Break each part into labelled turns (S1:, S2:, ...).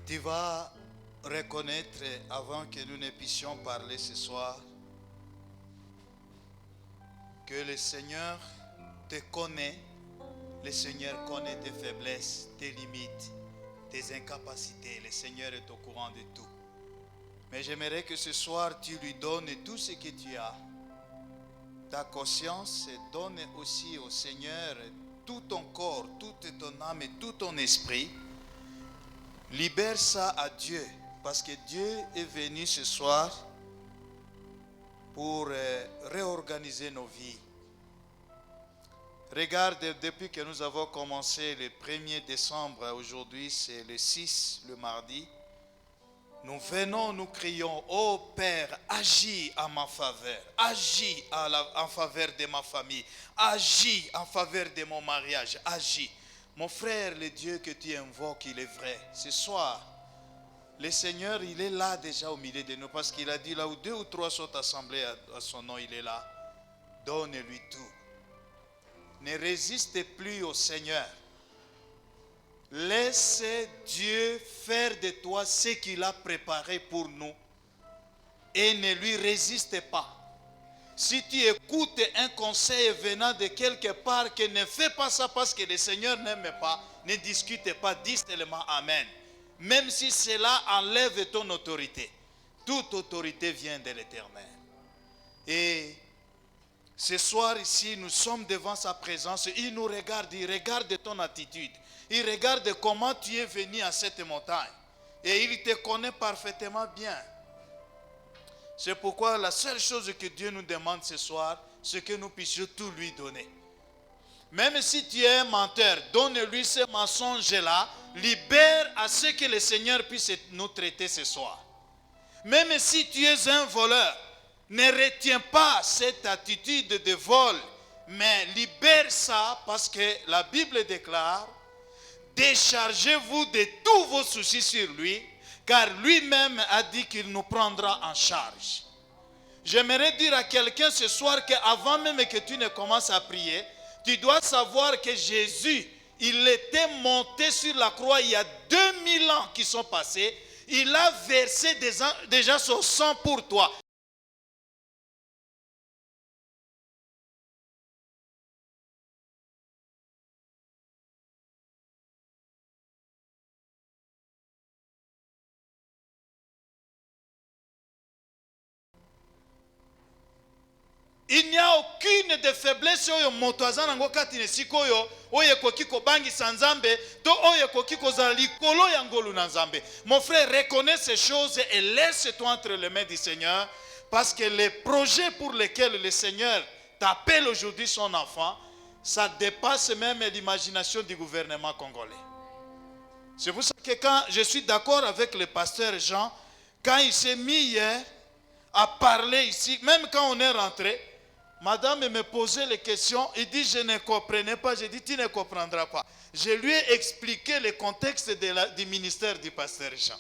S1: Tu vas reconnaître, avant que nous ne puissions parler ce soir, que le Seigneur te connaît. Le Seigneur connaît tes faiblesses, tes limites, tes incapacités. Le Seigneur est au courant de tout. Mais j'aimerais que ce soir, tu lui donnes tout ce que tu as. Ta conscience, et donne aussi au Seigneur tout ton corps, toute ton âme et tout ton esprit. Libère ça à Dieu, parce que Dieu est venu ce soir pour réorganiser nos vies. Regarde, depuis que nous avons commencé le 1er décembre, aujourd'hui c'est le 6, le mardi, nous venons, nous crions, ô Père, agis en ma faveur, agis en faveur de ma famille, agis en faveur de mon mariage, agis. Mon frère, le Dieu que tu invoques, il est vrai. Ce soir, le Seigneur, il est là déjà au milieu de nous, parce qu'il a dit, là où 2 ou 3 sont assemblés à son nom, il est là. Donne-lui tout. Ne résiste plus au Seigneur. Laisse Dieu faire de toi ce qu'il a préparé pour nous et ne lui résiste pas. Si tu écoutes un conseil venant de quelque part, que ne fais pas ça parce que le Seigneur n'aime pas, ne discute pas, dis seulement Amen. Même si cela enlève ton autorité. Toute autorité vient de l'Éternel. Et ce soir ici, nous sommes devant sa présence. Il nous regarde, il regarde ton attitude. Il regarde comment tu es venu à cette montagne. Et il te connaît parfaitement bien. C'est pourquoi la seule chose que Dieu nous demande ce soir, c'est que nous puissions tout lui donner. Même si tu es un menteur, donne-lui ce mensonge-là. Libère à ce que le Seigneur puisse nous traiter ce soir. Même si tu es un voleur, ne retiens pas cette attitude de vol, mais libère ça, parce que la Bible déclare: déchargez-vous de tous vos soucis sur lui, car lui-même a dit qu'il nous prendra en charge. J'aimerais dire à quelqu'un ce soir qu'avant même que tu ne commences à prier, tu dois savoir que Jésus, il était monté sur la croix il y a 2000 ans qui sont passés. Il a versé déjà son sang pour toi. Il n'y a aucune de faiblesse oyo moto azana ngo kati ne sikoyo oyo ekoki kobangisa Nzambe to oyo ekoki kozala likolo ya ngolu na Nzambe. Mon frère, reconnais ces choses et laisse-toi entre les mains du Seigneur, parce que les projets pour lesquels le Seigneur t'appelle aujourd'hui son enfant, ça dépasse même l'imagination du gouvernement congolais. C'est pour ça que quand je suis d'accord avec le pasteur Jean, quand il s'est mis hier à parler ici, même quand on est rentré, madame me posait les questions, il dit je ne comprenais pas, j'ai dit tu ne comprendras pas. Je lui ai expliqué le contexte du ministère du pasteur Jean.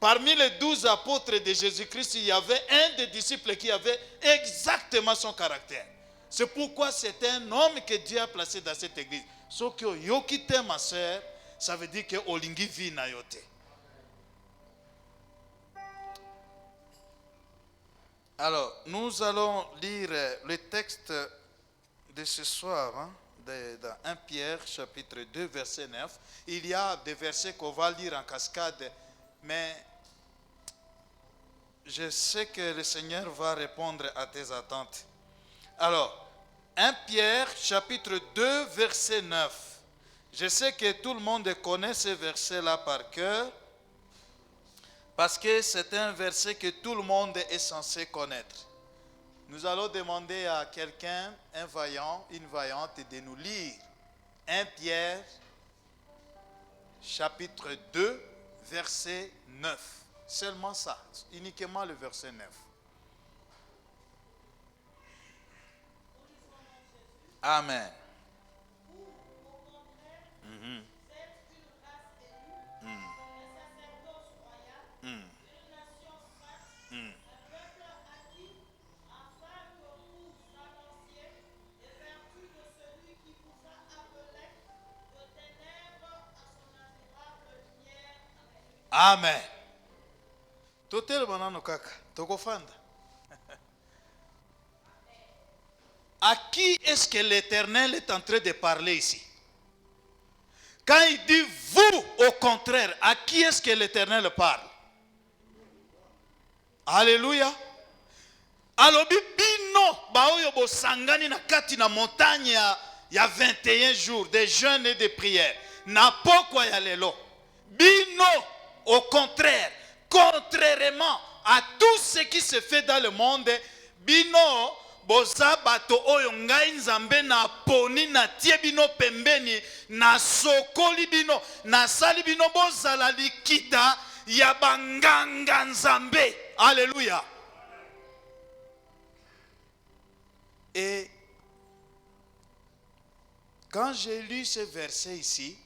S1: Parmi les 12 apôtres de Jésus-Christ, il y avait un des disciples qui avait exactement son caractère. C'est pourquoi c'est un homme que Dieu a placé dans cette église. Ce que yokite ma soeur, ça veut dire que olingi vi na yote. Alors, nous allons lire le texte de ce soir, dans 1 Pierre, chapitre 2, verset 9. Il y a des versets qu'on va lire en cascade, mais je sais que le Seigneur va répondre à tes attentes. Alors, 1 Pierre, chapitre 2, verset 9. Je sais que tout le monde connaît ce verset-là par cœur, parce que c'est un verset que tout le monde est censé connaître. Nous allons demander à quelqu'un, un vaillant, une vaillante, de nous lire 1 Pierre, chapitre 2, verset 9. Seulement ça, uniquement le verset 9. Amen. Amen. Totel banano kaka, tokofanda. À qui est-ce que l'Éternel est en train de parler ici? Quand il dit vous, au contraire, à qui est-ce que l'Éternel parle? Alléluia. Alobi bino baoyo bosangani na kati na montagne ya 21 jours de jeûne et de prière. Na pokwa ya lelo. Bino, au contraire, contrairement à tout ce qui se fait dans le monde, bino boza bato oyo ngai nzambe na poni na tie bino pembeni na sokoli bino na sali bino bozala likita ya banganga nzambe. Alléluia. Et quand j'ai lu ce verset ici,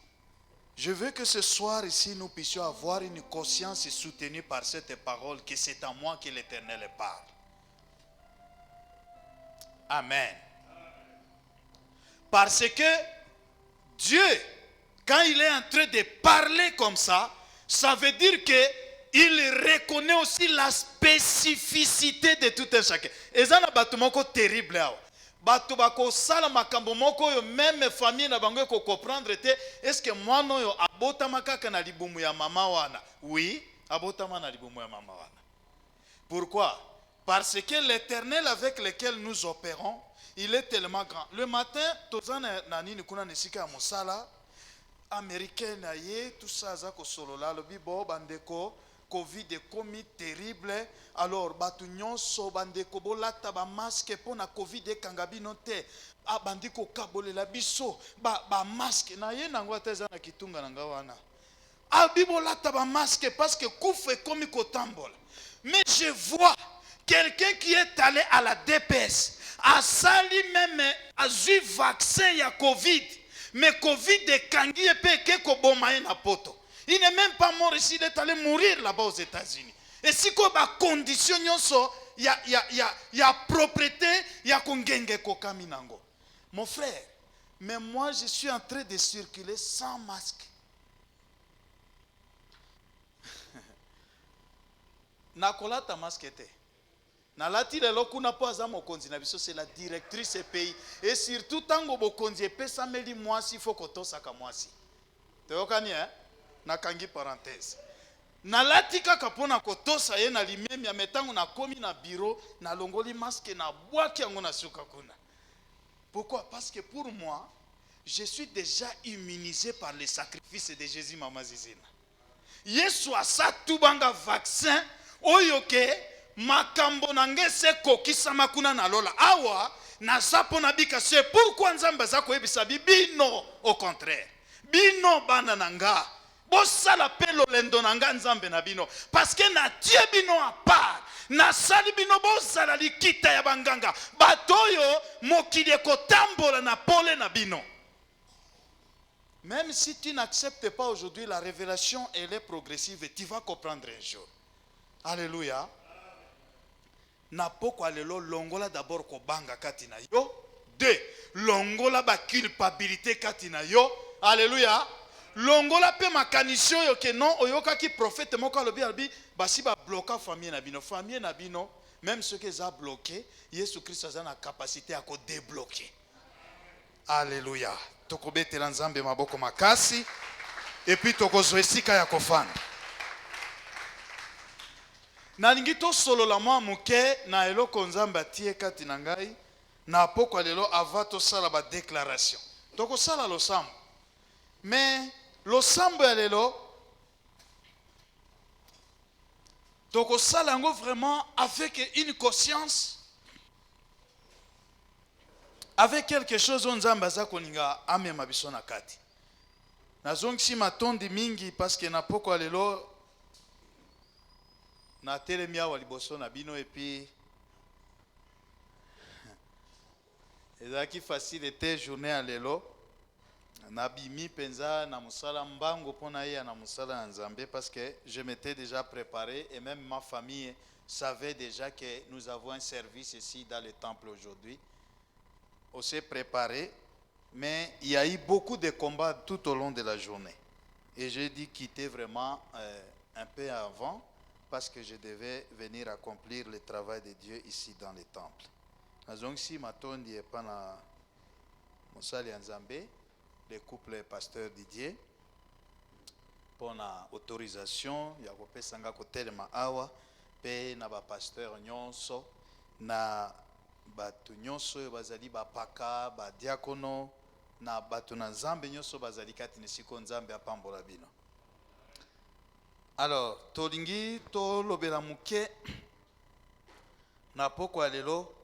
S1: je veux que ce soir ici nous puissions avoir une conscience soutenue par cette parole que c'est à moi que l'Éternel parle. Amen. Parce que Dieu, quand il est en train de parler comme ça veut dire qu'il reconnaît aussi la spécificité de tout un chacun. Et ça, c'est terrible. Bato bako sala makambo moko yo même famille na bango ko comprendre te est-ce que moi no yo abotama kaka na libumu ya mama wana? Oui, abotama na libumu ya mama wana. Pourquoi? Parce que l'Éternel avec lequel nous opérons, il est tellement grand. Le matin, tozana na nini kuna nesika ya mosala américain na ye tout ça za ko solola lo bibo bandeko Covid est commis terrible. Alors, batu nyonso bandeko bolata ba masque pour na Covid e kangabino te. A bandiko kabole la biso ba masque na ye nango ateza na kitunga nanga wana. A bibolata ba masque parce que kouf est commis kotambola. Mais je vois quelqu'un qui est allé à la DPS, a sali même a eu vaccin ya Covid. Mais Covid est kangi e pe ke ko bomaye na poto. Il n'est même pas mort ici, il est allé mourir là-bas aux États-Unis. Et si il y a condition, il y a propriété, il y a kongenge kokaminango. Mon frère, mais moi je suis en train de circuler sans masque. Nakola ta masque était. Nalati lelo kuna po aza mokonzi na biso, c'est la directrice du pays. Et surtout tango bokonzi epesa meli mwasi, il faut kotosaka mwasi. Teyokani hein? Nakangi parenthèse. Nalati kaka pona kotosa ye na limemi ya metango na komi na bureau na longoli masque na bwaki yango na suka kuna. Pourquoi? Parce que pour moi, je suis déjà immunisé par le sacrifice de Jésus mama zizina. Yesu asa tubanga vaccin oyo ke makambo nange se kokisama kuna na lola. Awa na sapo na bika se pourquoi nzamba za ko yebisa bino au contraire. Bino bana nanga. Bosala pelo lendo nanga nzambe na bino parce que na tie bino à part na sali bino bosala likita ya banganga batoyo mokili kotambola na pole na bino. Même si tu n'acceptes pas aujourd'hui la révélation, elle est progressive et tu vas comprendre un jour. Alléluia. Na poko alelo longola d'abord ko banga katina yo. 2. Longola ba culpabilité katina yo. Alléluia. Longola pe makanisio yo ke non oyoka ki prophète moko alobi albi basi ba bloquer famille na bino même ceux qui ont bloqué Jésus Christ a la capacité à débloquer. Alléluia. Tokobetela nzambe maboko makasi et puis tokozwesika ya kofanda. Na lingito solo la mwa muke na eloko nzambe atie kati na ngai na poko lelo avato sala ba déclaration. Tokosala losambo. Mais losambo ya lelo tokosala yango vraiment avec une conscience, avec quelque chose on nzamba za koninga amema biso na kati. Nazongisi matondi mingi parce que na poko lelo na telemi awa liboso na bino et puis ezaki facile était journée à lelo nabimi penza na musala mbango pona ya na musala nzambe parce que je m'étais déjà préparé et même ma famille savait déjà que nous avons un service ici dans le temple aujourd'hui. On s'est préparé, mais il y a eu beaucoup de combats tout au long de la journée et j'ai dû quitter vraiment un peu avant parce que je devais venir accomplir le travail de Dieu ici dans le temple. Donc si matondi est pas na Mosali Nzambe, le couple pasteur Didier, pour la autorisation, il y a un sanga kotelema awa, pe na ba pasteur nyonso, na batu nyonso bazali ba paka, ba diakono, na batu na Nzambe nyonso bazali kati nesiko Nzambe apambola bino. Alors, tolingi to lobela muke na poko lelo.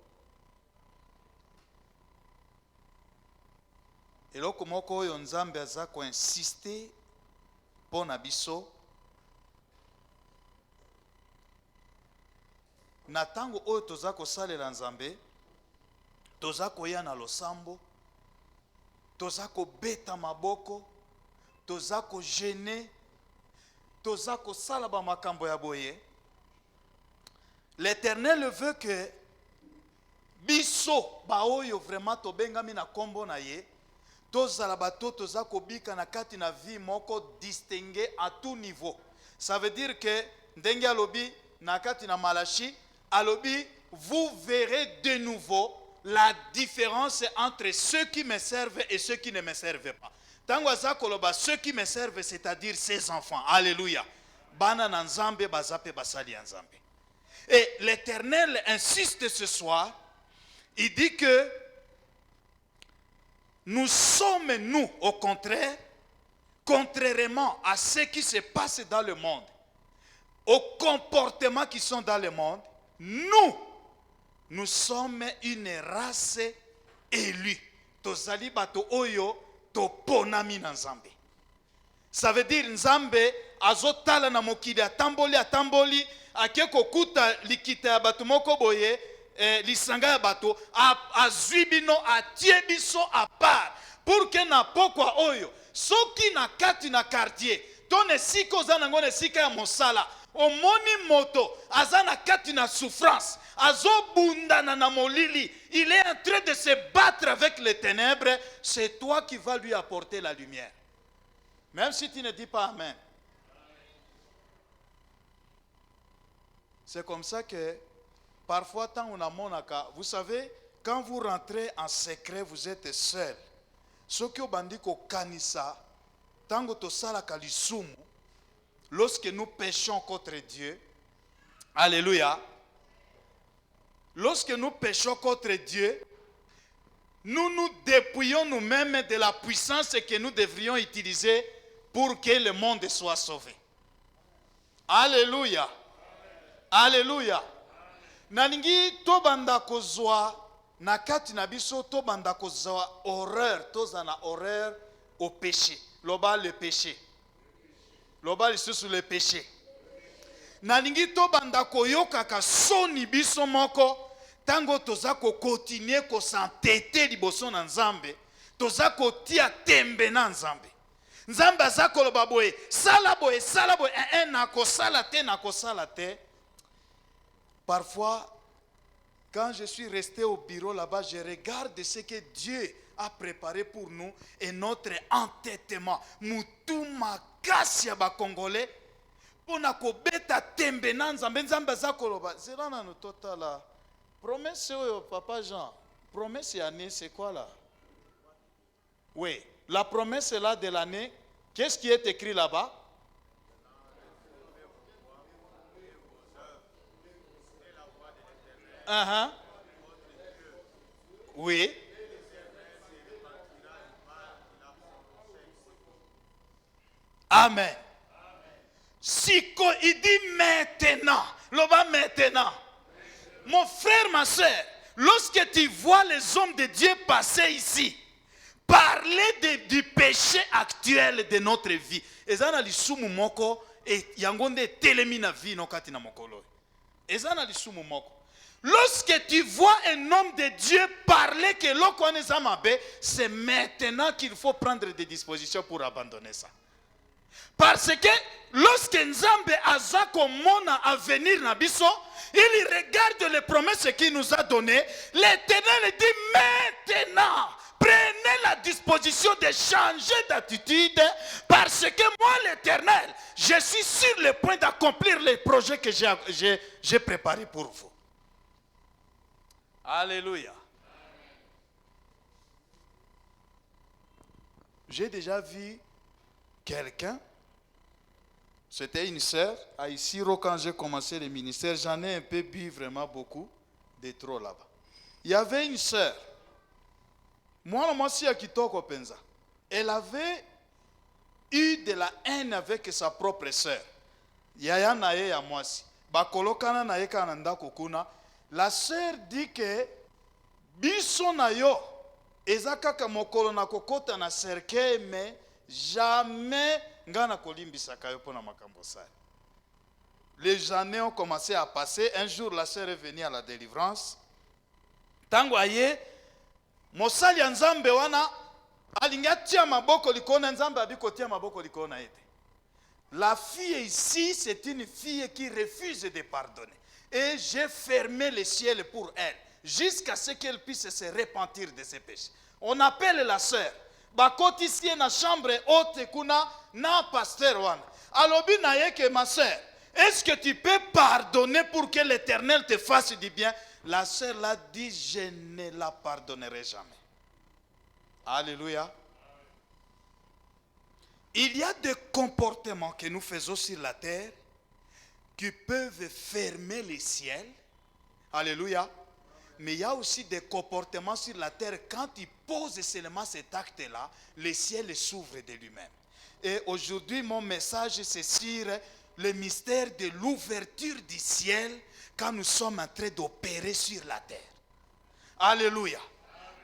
S1: Eloko moko oyo Nzambe aza ko insister pona biso na tango oyo toza kosalela Nzambe, toza koya na losambo, toza kobeta maboko, toza kogene, toza kosala ba makambo ya boye. L'Éternel veut que biso ba oyo vraiment tobengami na kombo na ye, tozala bato toza kobika na kati na vie moko distingué à tout niveau. Ça veut dire que ndenge alobi na kati na Malachi, alobi vous verrez de nouveau la différence entre ceux qui me servent et ceux qui ne me servent pas. Tango aza koloba ceux qui me servent, c'est-à-dire ses enfants. Alléluia. Bana na Nzambe bazape basali ya Nzambe. Et l'Éternel insiste ce soir, il dit que nous sommes, nous, au contraire, contrairement à ce qui se passe dans le monde, aux comportements qui sont dans le monde, nous sommes une race élue. Tozali bato oyo toponami na Nzambe. Ça veut dire Nzambe azotala na mokili atamboli ake kokuta likita ya bato moko boye lisanga ya bato azwi bino atie biso à part pour que na pokwa oyo soki na kati na quartier to nesika oza nango nesika ya mosala omoni moto aza na kati na souffrance azobundana na molili, il est en train de se battre avec les ténèbres, c'est toi qui vas lui apporter la lumière. Même si tu ne dis pas Amen. C'est comme ça que parfois, tant on a monaka, vous savez, quand vous rentrez en secret, vous êtes seul. Ce qui est bandiko kanisa, tango to sala kalisumu, lorsque nous péchons contre Dieu, alléluia, lorsque nous péchons contre Dieu, nous nous dépouillons nous-mêmes de la puissance que nous devrions utiliser pour que le monde soit sauvé. Alléluia. Alléluia. Nalingi to banda kozwa na kati na biso to banda kozwa horreur, toza na horreur au péché. Loba le péché. Loba lisusu le péché. Nalingi to banda koyoka ka soni biso moko tango toza ko continuer ko s'entêter liboso na Nzambe, toza ko tia tembe na Nzambe. Nzambe aza koloba boye, sala boye, na ko sala te. Parfois, quand je suis resté au bureau là-bas, je regarde ce que Dieu a préparé pour nous et notre entêtement. Mutu makasi ya ba Congolais pona ko beta tembe na Nzambe za koloba. Zela na totala. Promesse papa Jean. Promesse année c'est quoi là? Oui, la promesse là de l'année, qu'est-ce qui est écrit là-bas? Oui. Amen. Siko, il dit maintenant. Loba maintenant. Mon frère, ma soeur, lorsque tu vois les hommes de Dieu passer ici, parler du péché actuel de notre vie. Ezana lisumu moko et yangonde telemina vie no kati na mokolo. Ezana lisumu moko. Lorsque tu vois un homme de Dieu parler que l'okone zamabe, c'est maintenant qu'il faut prendre des dispositions pour abandonner ça. Parce que lorsque Nzambe azako mona à venir na biso, il regarde les promesses qu'il nous a données. L'Éternel dit maintenant, prenez la disposition de changer d'attitude parce que moi l'Éternel, je je suis sur le point d'accomplir les projets que j'ai préparés pour vous. Alléluia. J'ai déjà vu quelqu'un, c'était une sœur, à Isiro, quand j'ai commencé le ministère, j'en ai un peu bu vraiment beaucoup, de trop là-bas. Il y avait une sœur, moi aussi à Kitoko Penza, elle avait eu de la haine avec sa propre sœur. Yaya nae ya mwasi. Bakolokana nae kananda kokuna. La sœur dit que biso na yo ezakaka mokolo na kokota na cercueil mais jamais ngana kolimbisaka yo pona makambo sale. Les années ont commencé à passer. Un jour la sœur est venue à la délivrance. Tango aye mosali ya nzambe wana alingatia maboko likona nzambe abikotia maboko likona ete. La fille ici, c'est une fille qui refuse de pardonner. Et j'ai fermé le ciel pour elle, jusqu'à ce qu'elle puisse se repentir de ses péchés. On appelle la sœur. Bakoti ici na chambre haute kuna na pasteur wana. Alobi na ye que ma sœur, est-ce que tu peux pardonner pour que l'Éternel te fasse du bien? La sœur l'a dit, je ne la pardonnerai jamais. Alléluia. Il y a des comportements que nous faisons sur la terre qui peuvent fermer les ciels. Alléluia. Mais il y a aussi des comportements sur la terre, quand ils posent seulement cet acte-là, le ciel s'ouvre de lui-même. Et aujourd'hui, mon message, c'est sur le mystère de l'ouverture du ciel quand nous sommes en train d'opérer sur la terre. Alléluia.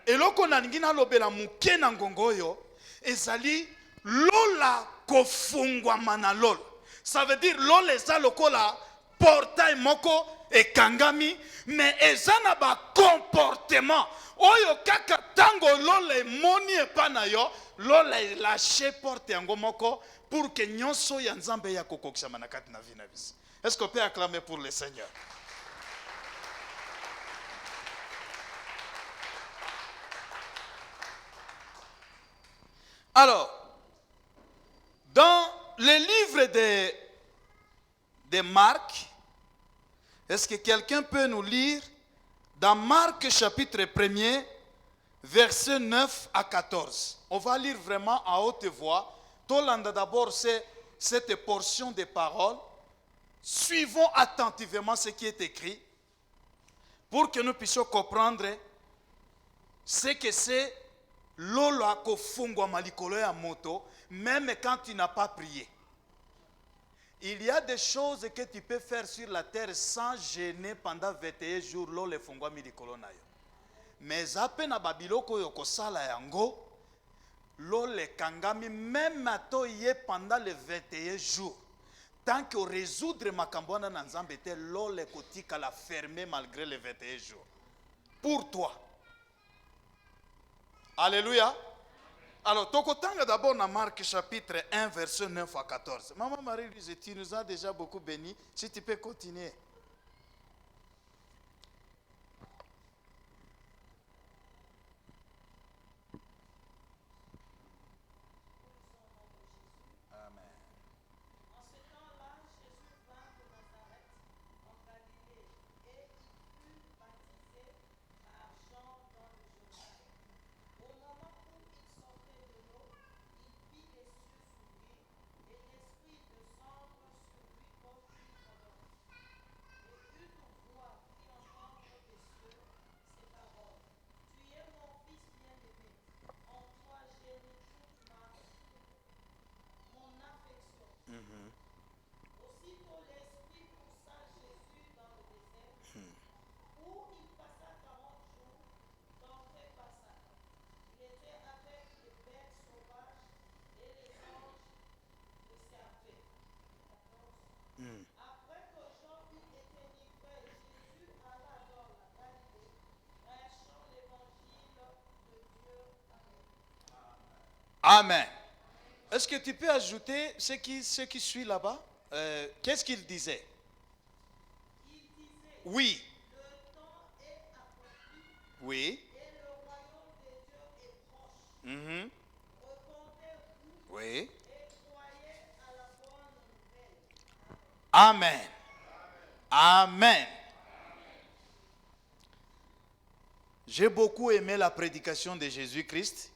S1: Et loko na ngina lobela muke na ngongoyo, ezali lola kofungwa manalol. Ça veut dire lola eza lokola portail moko ekangami, mais eza na ba comportement oyo kaka tango lola emoni epana yo, lola lâché porte yango moko pour que nyonso ya nzambe ya kokokisama na kati na vie na biso. Est-ce qu'on peut acclamer pour le Seigneur? Alors, dans le livre de Marc, est-ce que quelqu'un peut nous lire dans Marc chapitre 1er, versets 9 à 14? On va lire vraiment à haute voix. Tolanda d'abord cette portion de paroles. Suivons attentivement ce qui est écrit pour que nous puissions comprendre ce que c'est lolo akofungwa malikolo ya moto, même quand tu n'as pas prié. Il y a des choses que tu peux faire sur la terre sans gêner pendant 21 jours lolo efungwa malikolo na yo. Mais ape na babiloko yo kosala yango lolo kangami même ato ye pendant les 21 jours. Tant que résoudre makambo na nzambe te lolo kotika la fermer malgré les 21 jours. Pour toi. Alléluia. Alors, Tokotanga d'abord dans Marc chapitre 1, verset 9 à 14. Maman Marie-Louise, tu nous as déjà beaucoup bénis. Si tu peux continuer. Amen.
S2: En ce temps-là, Jésus vint de Nazareth en Galilée et il fut baptisé par Jean dans le Jourdain. Au moment où il sortait de l'eau, il vit les cieux s'ouvrir et l'esprit descendre sur lui comme une colonne. Et une voix fit entendre des cieux ces paroles: Tu es mon fils bien-aimé, en toi j'ai mis toute mon affection. Aussitôt l'Esprit poussa Jésus dans le désert, où il passa 40 jours d'entrée par Satan. Il était avec les bêtes sauvages et les anges le servaient. 14. Après que Jean eut été livré, Jésus alla dans la Galilée, prêchant l'évangile de Dieu à eux.
S1: Amen. Est-ce que tu peux ajouter ce qui suit là-bas? Qu'est-ce qu'il disait?
S2: Il disait,
S1: Oui.
S2: le temps est accompli
S1: Oui.
S2: et le royaume de Dieu est proche.
S1: Mhm.
S2: Repentez-vous
S1: Oui.
S2: et croyez à la bonne nouvelle.
S1: Amen. Amen. J'ai beaucoup aimé la prédication de Jésus-Christ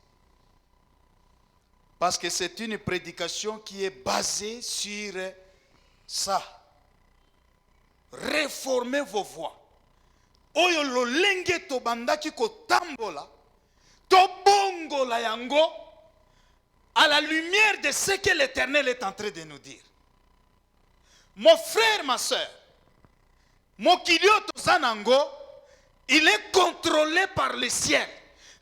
S1: parce que c'est une prédication qui est basée sur ça. Réformez vos voies. Oyo lolenge to bandaki ko tambola, to bongola yango à la lumière de ce que l'Éternel est en train de nous dire. Mon frère, ma soeur, Mokilio Tozanango, il est contrôlé par le ciel.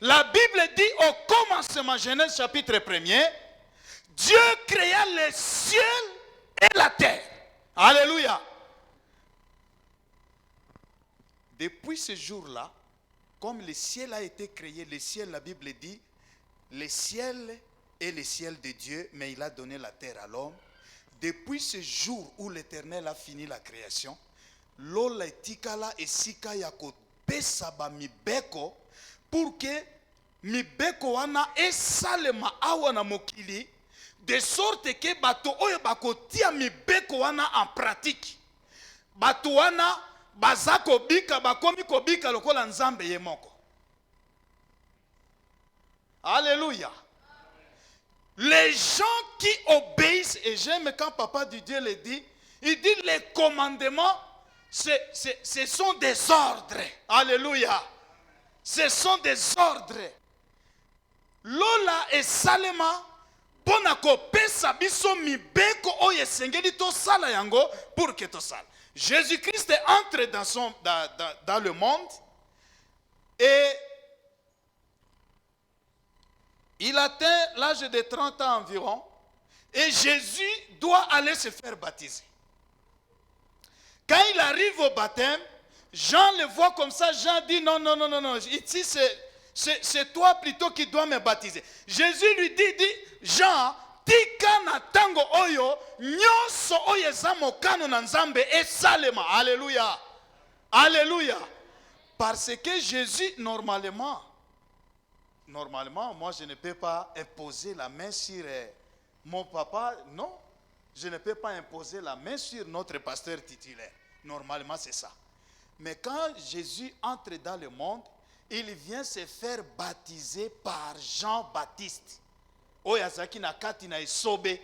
S1: La Bible dit au commencement, Genèse chapitre 1er, Dieu créa le ciel et la terre. Alléluia. Depuis ce jour-là, comme le ciel a été créé, le ciel, la Bible dit, le ciel est le ciel de Dieu, mais il a donné la terre à l'homme. Depuis ce jour où l'Éternel a fini la création, lola etikala esika ya kopesa ba mibeko pour que mibeko wana esalema awa na mokili, de sorte que bato oyo bakotia mibeko wana en pratique. Bato wana baza kobika bakomi kobika lokola nzambe ye moko. Alléluia. Les gens qui obéissent, et j'aime quand Papa du Dieu le dit, il dit les commandements, ce sont des ordres. Alléluia. Ce sont des ordres. Lola et Salema, ponako pesa biso mibeko oye sengeli to sala yango pour que to sala. Jésus-Christ entre dans le monde et il atteint l'âge de 30 ans environ et Jésus doit aller se faire baptiser. Quand il arrive au baptême, Jean le voit comme ça, Jean dit non, ici c'est toi plutôt qui dois me baptiser. Jésus lui dit Jean, tika na tango oyo, nyoso oye zamokano na nzambe et salema. Alléluia. Alléluia. Parce que Jésus, normalement, moi je ne peux pas imposer la main sur mon papa, non. Je ne peux pas imposer la main sur notre pasteur titulaire. Normalement, c'est ça. Mais quand Jésus entre dans le monde, il vient se faire baptiser par Jean-Baptiste. Oyazaki na kati na isobe,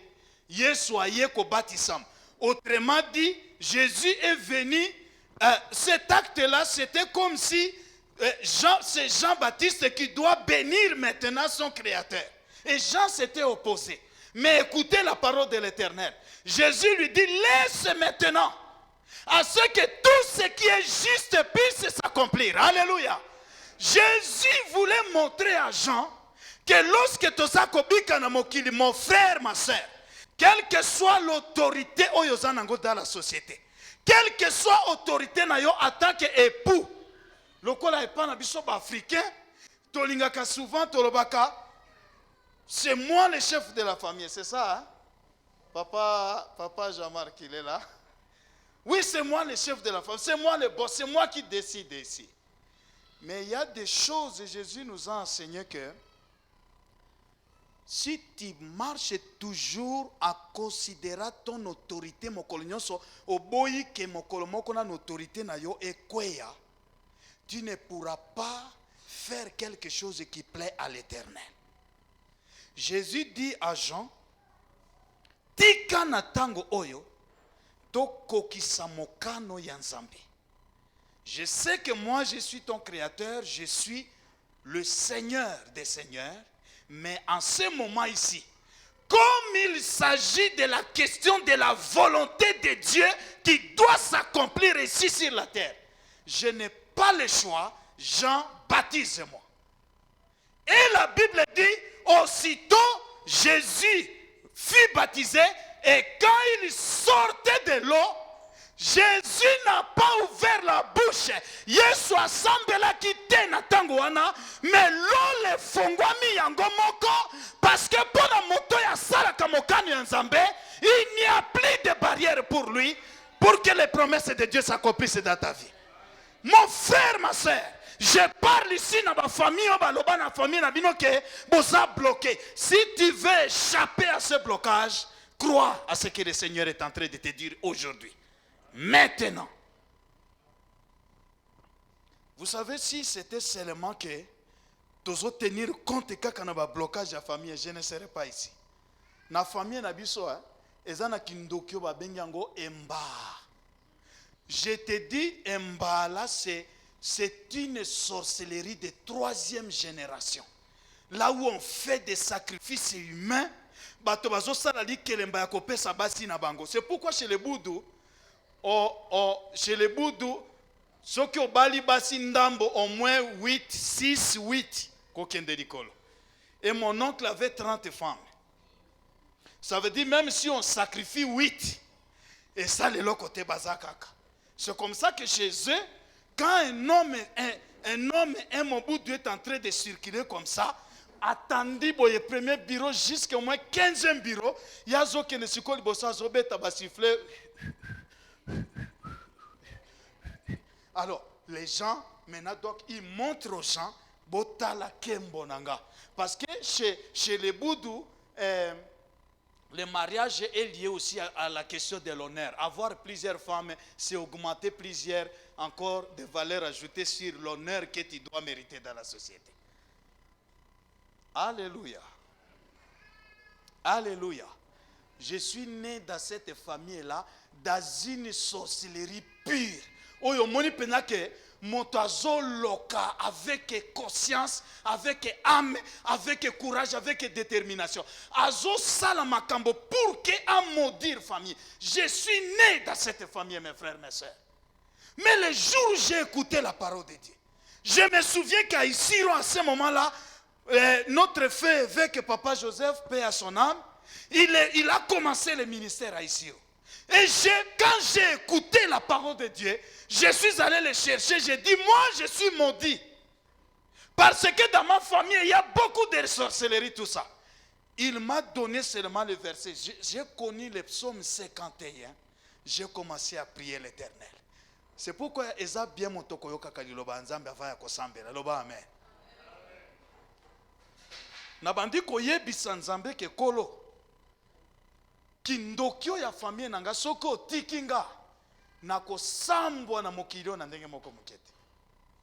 S1: Yesu ayeko baptisam. Autrement dit, Jésus est venu, cet acte-là, c'était comme si c'est Jean-Baptiste qui doit bénir maintenant son Créateur. Et Jean s'était opposé. Mais écoutez la parole de l'Éternel. Jésus lui dit, laisse maintenant à ce que tout ce qui est juste puisse s'accomplir. Alléluia. Jésus voulait montrer à Jean que lorsque tu as kobika na mokili, mon frère, ma soeur, quelle que soit l'autorité dans la société, quelle que soit l'autorité en tant qu'époux, lokola epa na biso ba africain, tolingaka souvent tolobaka, c'est moi le chef de la famille, c'est ça, hein? Papa Jean-Marc, il est là. Oui, c'est moi le chef de la famille, c'est moi le boss, c'est moi qui décide ici. Mais il y a des choses, et Jésus nous a enseigné que si tu marches toujours à considérer ton autorité, tu ne pourras pas faire quelque chose qui plaît à l'Éternel. Jésus dit à Jean, tika na tango oyo, tokokisa mokano ya Nzambe. Je sais que moi je suis ton créateur, je suis le Seigneur des Seigneurs, mais en ce moment ici, comme il s'agit de la question de la volonté de Dieu qui doit s'accomplir ici sur la terre, je n'ai pas le choix, Jean, baptise-moi. Et la Bible dit, aussitôt Jésus fut baptisé et quand il sortait de l'eau, Jésus n'a pas ouvert la bouche. Yesu asambela kite na tango wana, mais l'eau le fongwami yango moko parce que pour la moto ya sala kamokani ya Nzambe, il n'y a plus de barrière pour lui pour que les promesses de Dieu s'accomplissent dans ta vie. Mon frère, ma soeur, je parle ici dans ma famille, dans ma famille, vous êtes bloqué. Si tu veux échapper à ce blocage, crois à ce que le Seigneur est en train de te dire aujourd'hui. maintenant. Vous savez, si c'était seulement que tu tenir compte quand on a un blocage de la famille, je ne serais pas ici. La famille na biso, ezana kindokyo ba benyango emba. Je te dis, emba là, c'est une sorcellerie de 3e génération. Là où on fait des sacrifices humains, c'est pourquoi chez les Boudou, ceux qui ont bali basi ndambo au moins 8, 6, 8, et mon oncle avait 30 femmes. Ça veut dire même si on sacrifie 8, et ça les l'autre côté bazakaka. C'est comme ça que chez eux, quand un homme, un Mobutu est en train de circuler comme ça, attendez le premier bureau jusqu'à au moins 15e bureau, il y a zo qui ne se colle bossa zobeta basifle. Alors, les gens, maintenant, donc, ils montrent aux gens, botala kembonanga. Parce que chez les Boudou, le mariage est lié aussi à la question de l'honneur. Avoir plusieurs femmes, c'est augmenter plusieurs, encore des valeurs ajoutées sur l'honneur que tu dois mériter dans la société. Alléluia. Alléluia. Je suis né dans cette famille-là, dans une sorcellerie pure. Oyo moni penake montazo loka avec conscience, avec âme, avec courage, avec détermination. Azo sala makambo pour que à maudire famille. Je suis né dans cette famille, mes frères, mes sœurs. Mais le jour où j'ai écouté la parole de Dieu, je me souviens qu'à Isiro, à ce moment-là, notre frère évêque Papa Joseph, paix à son âme, il a commencé le ministère à Isiro. Et quand j'ai écouté la parole de Dieu, je suis allé le chercher. J'ai dit, moi, je suis maudit. Parce que dans ma famille, il y a beaucoup de sorcellerie, tout ça. Il m'a donné seulement le verset. J'ai connu le psaume 51. J'ai commencé à prier l'Éternel. C'est pourquoi Eza bien mon tokoyoka kaliloba nzambe avaya kosambela. Loba amen. Nabandi koyebisa nzambe ke kolo. Kindokyo ya famille nanga soko tikinga na kosambwa na mokilio na ndenge moko mukete.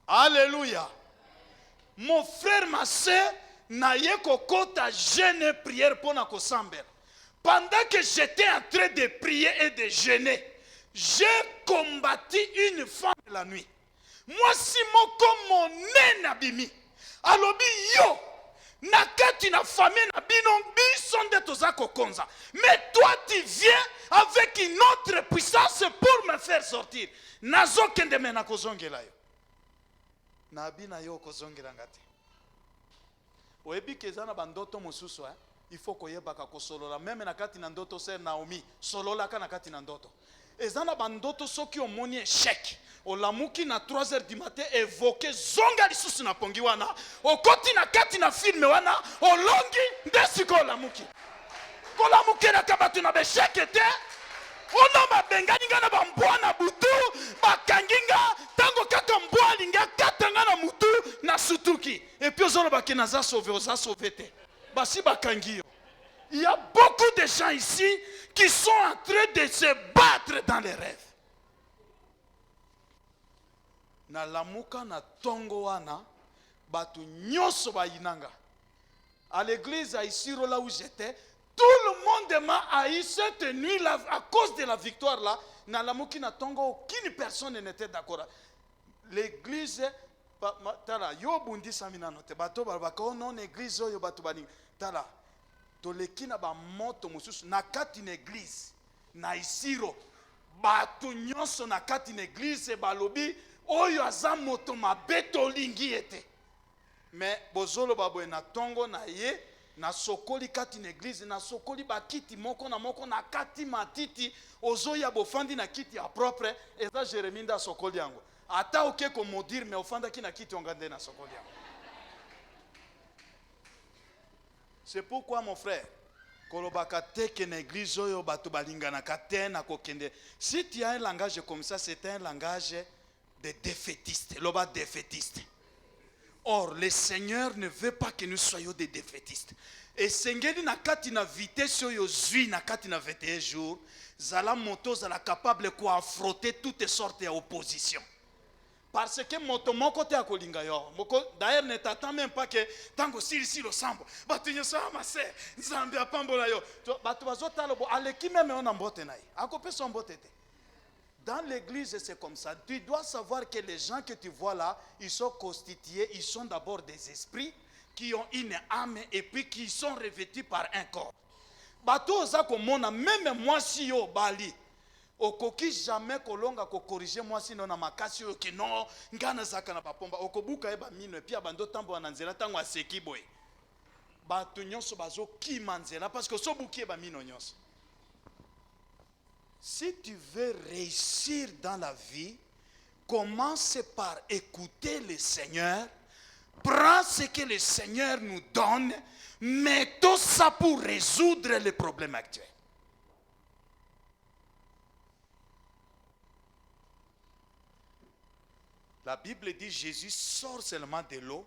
S1: Alléluia. Mon frère, ma soeur, na ye kokota jeûne prière pour na kosambela. Pendant que j'étais en train de prier et de jeûner, j'ai combattu une femme la nuit. Moi si moko mon nabimi. Alobi yo nakati na famille na bino bisonde tozako konza. Mais toi tu viens avec une autre puissance pour me faire sortir. Nazo kende mena kozongela yo. Na bina yo kozongela ngati. Oyebi kezana bandoto mosusu il faut koyebaka kosolola même nakati na ndoto ser Naomi solola kana kati na ndoto. Ezana bandoto soki omoni échec. Olamuki na 3h du matin évoqué zonga lisusu na pongi wana. Okoti na kati na filme wana olongi ndesiko olamuki. Kolamuki na kabatu na besheke te. Ono mabengani ngana bambwa na butu bakanginga tango kaka mbwa linga katanga na mutu na sutuki. Et puis ozolo bakena za sauver oza sauver te. Basi bakangio. Il y a beaucoup de gens ici qui sont en train de se battre dans les rêves. Na lamuka na tongo wana batu nyoso ba inanga. À l'église à Isiro là où j'étais, tout le monde m'a haï cette nuit là à cause de la victoire là. Na lamuki na tongo aucune personne n'était d'accord. L'église tala yo bundi samina note bato balbaka non église yo bato bani tala toleki na ba moto mususu na kati na église na Isiro bato nyonso na kati na église balobi oyo aza moto mabeto lingi ete. Mais bozolo baboye na tongo na ye na sokoli kati na église na sokoli bakiti moko na kati matiti ozoya bofandi na kiti ya propre eza Jérémie nda sokoli yango ata oke ko modire mais ofanda ki na kiti ongande na sokoli yango. C'est pourquoi mon frère kolobaka teke na église oyo bato balingana kate na kokende. Si tu as un langage comme ça, c'est un langage de défaitiste. Loba défaitiste. Or, le Seigneur ne veut pas que nous soyons des défaitistes. Et sengeli na kati na vitesse oyo zui na kati na 21 jours, zala moto zala capable ko affronter toutes sortes d'oppositions. Parce que moto moko te akolinga yo. D'ailleurs ne t'attends même pas que tango si lo sambo. Batu nyoso amase, nzambe apambola yo. Batu bazotala bo aleki même on mbote naye. Akope son mbote te. Dans l'église, c'est comme ça. Tu dois savoir que les gens que tu vois là, ils sont constitués, ils sont d'abord des esprits qui ont une âme et puis qui sont revêtus par un corps. Bato oza komona même moi si yo bali okoki jamais kolonga ko corriger moi si non na makasi yo ki non ngana zaka na bapomba okobuka eba mino puis abando tambo na nzela tango aseki boy. Bato nyonso bazo ki manzela parce que so buki eba mino nyonso. Si tu veux réussir dans la vie, commence par écouter le Seigneur. Prends ce que le Seigneur nous donne, mettons ça pour résoudre les problèmes actuels. La Bible dit Jésus sort seulement de l'eau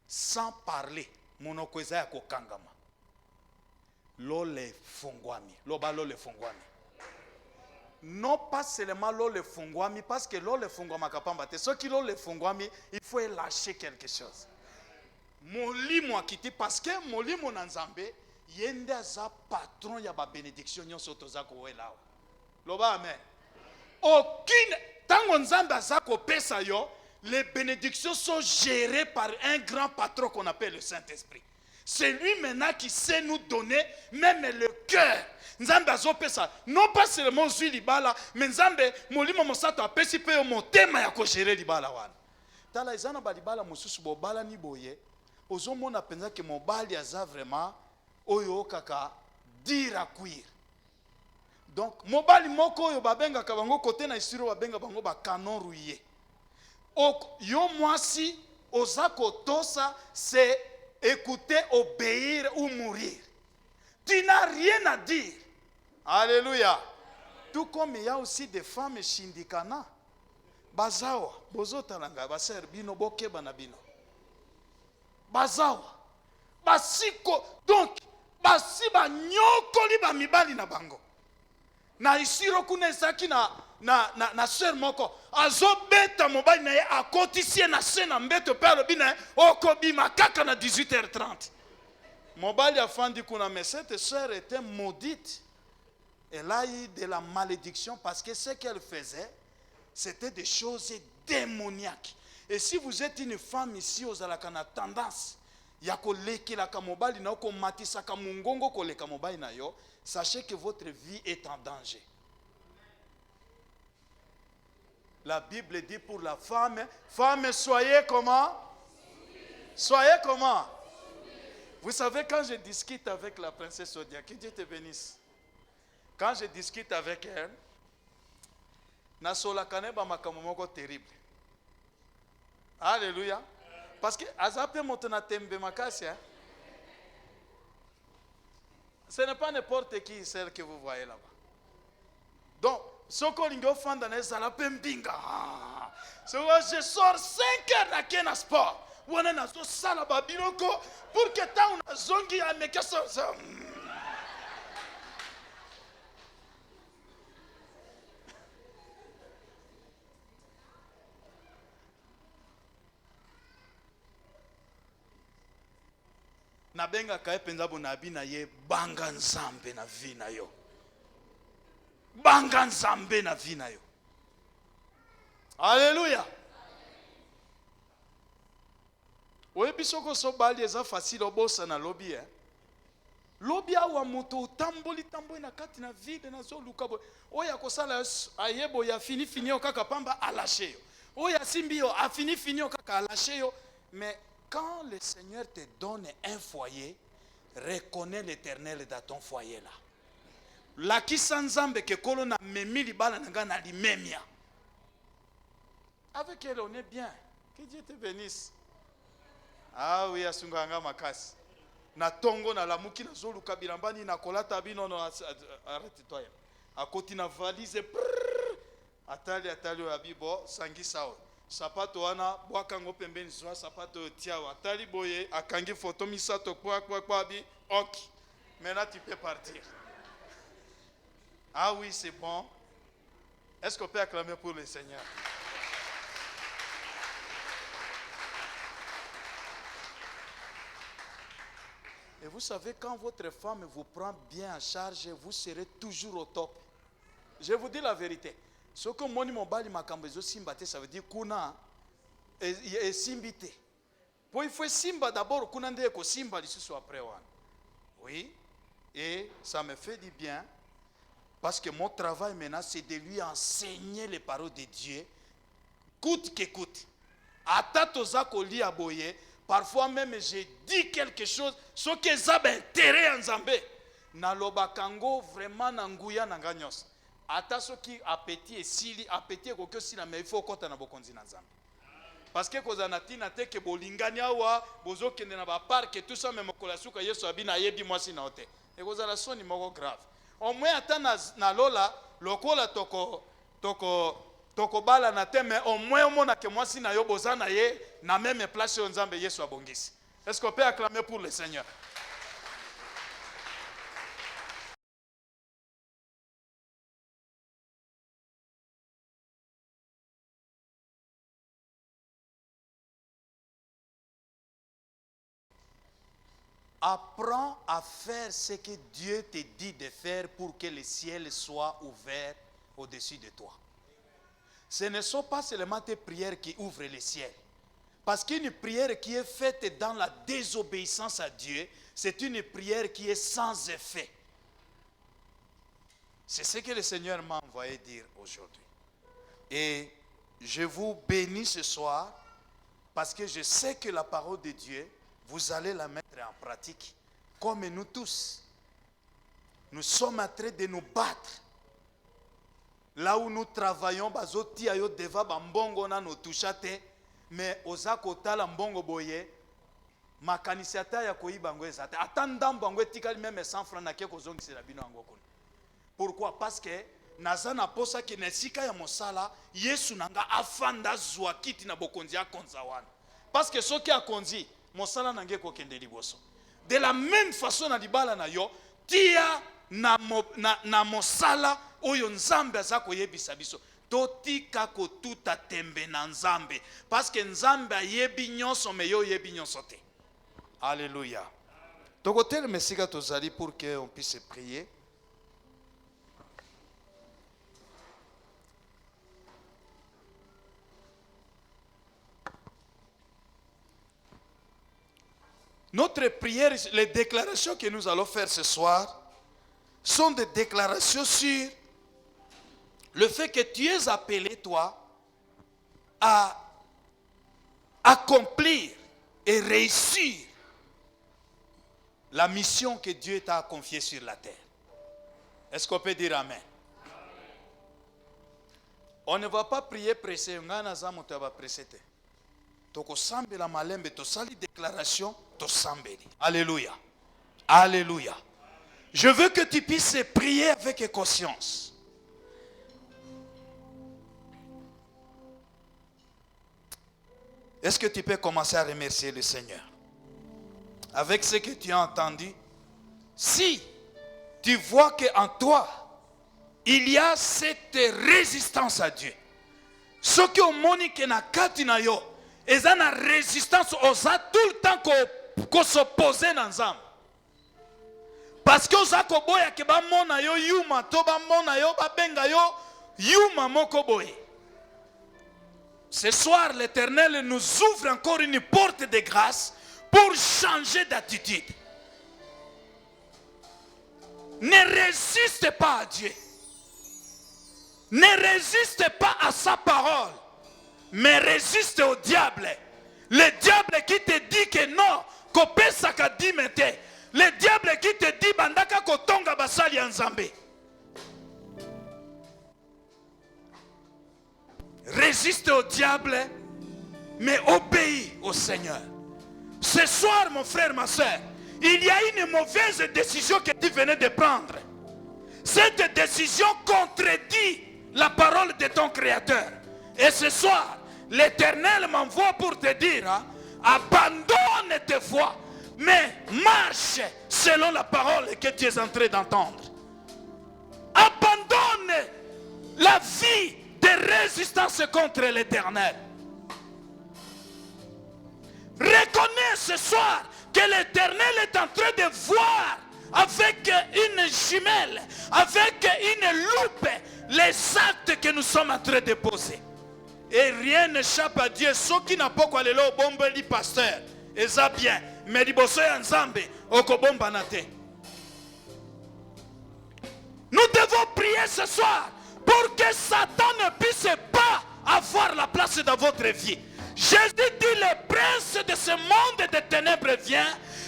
S1: sans parler. Monokweza ya kokangama. L'eau le fongwami. Loba l'eau le fongwami. Non pas seulement l'eau le fongwami, parce que l'eau le fongwama kapamba te. Ce qui l'eau le fongwami, il faut lâcher quelque chose. Molimo akiti parce que molimo nanzambe yende za patron ya ba bénédiction nyonso tozako wela. Loba amen. Aucune tango nzambe azako pesa yo, les bénédictions sont gérées par un grand patron qu'on appelle le Saint-Esprit. C'est lui maintenant qui sait nous donner même le cœur. Nzambe azopesa non pas seulement zui libala mais nzambe molimo mosato apesi pe yo motema ya ko gérer libala wana. Tala ezana ba libala mosusu bo bala ni boye. Ozomona penza ke mobali aza vraiment oyo kaka dira kuir. Donc mobali moko oyo babenga ka bango côté na isiro babenga bango ba canon rouillé. Yo mwasi ozako tosa c'est écouter, obéir ou mourir. Tu n'as rien à dire. Alléluia. Tout comme il y a aussi des femmes shindikana. Bazawa, bozotalanga, baser bino boke banabino. Bazawa. Basiko, donc, basiba nyokoli ba mibali na bango. Na isiro kune saki na sœur moko. Azo beta mobali na ye akotisie na sena mbeto pelo bina okobima kaka na 18h30. Mobali afandi kuna mais cette sœur était maudite. Elle a eu de la malédiction parce que ce qu'elle faisait, c'était des choses démoniaques. Et si vous êtes une femme ici, vous avez la tendance, sachez que votre vie est en danger. La Bible dit pour la femme, femme, soyez comment? Soyez comment? Vous savez, quand je discute avec la princesse Odia, que Dieu te bénisse. Quand je discute avec elle, nasola kaneba makamomoko terrible. Alléluia. Parce que azape motona tembe makasi. Ce n'est pas n'importe qui celle que vous voyez là-bas. Donc, soko lingo fanda na zala pembinga. Je sors 5 heures na kena sport. Wana na so sala babiloko pour que ta una zongi ameka so. Nabenga kae penza bonabi na ye banga nzambe na vi na yo. Banga nzambe na vi na yo. Alléluia. Oyebi soko so bali eza facile obosa na lobby Lobby awa moto utamboli tamboli na kati na vide na zo luka bo. Oya kosala ayebo ya fini yo kaka pamba alache yo. Oya simbi yo a fini yo kaka alache yo. Mais quand le Seigneur te donne un foyer, reconnais l'Éternel dans ton foyer là. La kisanzambe ke kolona memili bala nanga na limemia. Avec elle on est bien. Que Dieu te bénisse. Ah oui, asunganga makasi. Na tongo na lamuki na zolu kabirambani na kolata bino no arrête-toi. Akoti na valise atali abibo sangi sawa. Sapato wana bwaka ngo pembeni zwa sapato tiawa atali boye akangi foto misato kwa bi Ok. Maintenant, tu peux partir. Ah oui, c'est bon. Est-ce qu'on peut acclamer pour le Seigneur? Et vous savez, quand votre femme vous prend bien en charge, vous serez toujours au top. Je vous dis la vérité. Ce que moni mobali makambezo simbate, ça veut dire kuna et simbite. Pour il faut simba d'abord, kuna ndé ko simba lisusu après wan. Oui. Et ça me fait du bien. Parce que mon travail maintenant, c'est de lui enseigner les paroles de Dieu. Coûte que coûte. Atatoza koli aboye. Parfois même, j'ai dit quelque chose. Ce que ça a intérêt en Zambé. Naloba kango vraiment nanguya nanganyos. Ata ce qui appétit et sili appétit ko si la mais il faut kota na bokonzi na Zambé. Parce que kozanati na te ke bolinganya wa bozo kende na ba parc tout ça même ko la suka Yesu abina yebi mwasi na hote. Et kozala soni moko grave. Au moins ata na lola lokola toko bala na te mais au moins mona ke mwasi na yo bozana ye na même place yo Nzambe Yesu abongisi. Est-ce qu'on peut acclamer pour le Seigneur? Apprends à faire ce que Dieu te dit de faire pour que le ciel soit ouvert au-dessus de toi. Ce ne sont pas seulement tes prières qui ouvrent le ciel. Parce qu'une prière qui est faite dans la désobéissance à Dieu, c'est une prière qui est sans effet. C'est ce que le Seigneur m'a envoyé dire aujourd'hui. Et je vous bénis ce soir parce que je sais que la parole de Dieu, vous allez la mettre en pratique. Comme nous tous, nous sommes en train de nous battre. Là où nous travaillons, bazoti ayo deva bambongo na no touchate, mais ozakota la mbongo boye, makanisata ya koyiba ngo ezate. Atandambo ngo etikali même 100 francs na ke kozongisa la bino ngo kuna. Pourquoi? Parce que nazana posa ki nesika ya mosala, Yesu nanga afanda zwa kiti na bokonzi akonza wana. Parce que soki akonzi mosala nange ko kende liboso. De la même façon na libala na yo, tia na mosala oyo Nzambe azako yebisa biso. Totika ko tuta tembe na Nzambe. Parce que Nzambe ayebi nyonso me yo yebi nyonso te. Alléluia. Tokotel mesika tozali pour que on puisse prier. Notre prière, les déclarations que nous allons faire ce soir sont des déclarations sur le fait que tu es appelé, toi, à accomplir et réussir la mission que Dieu t'a confiée sur la terre. Est-ce qu'on peut dire Amen? On ne va pas prier pressé. La malembe, tosali déclaration, tosambeli. Alléluia. Alléluia. Je veux que tu puisses prier avec conscience. Est-ce que tu peux commencer à remercier le Seigneur? Avec ce que tu as entendu, si tu vois qu'en toi, il y a cette résistance à Dieu, ce que au monique na katina yo, et ça na résistance aux a tout le temps qu'on s'oppose dans Nzambe. Parce que oza ko boya ke ba mona yo yuma to ba mona yo ba benga yo yuma moko boye. Ce soir, l'Éternel nous ouvre encore une porte de grâce pour changer d'attitude. Ne résiste pas à Dieu. Ne résiste pas à sa parole. Mais résiste au diable. Le diable qui te dit que non, kopé saka dimete. Le diable qui te dit bandaka kotonga basali Nzambe. Résiste au diable, mais obéis au Seigneur. Ce soir, mon frère, ma soeur, il y a une mauvaise décision que tu venais de prendre. Cette décision contredit la parole de ton Créateur. Et ce soir, l'Éternel m'envoie pour te dire, abandonne tes voies, mais marche
S3: selon la parole que tu es en train d'entendre. Abandonne la vie de résistance contre l'Éternel. Reconnais ce soir que l'Éternel est en train de voir avec une jumelle, avec une loupe, les actes que nous sommes en train de poser. Et rien n'échappe à Dieu. Ceux qui n'ont pas allé au bombe li pasteur, et ça bien, mais les bosseux ensemble, au kobomba nate. Nous devons prier ce soir pour que Satan ne puisse pas avoir la place dans votre vie. Jésus dit, le prince de ce monde de ténèbres vient,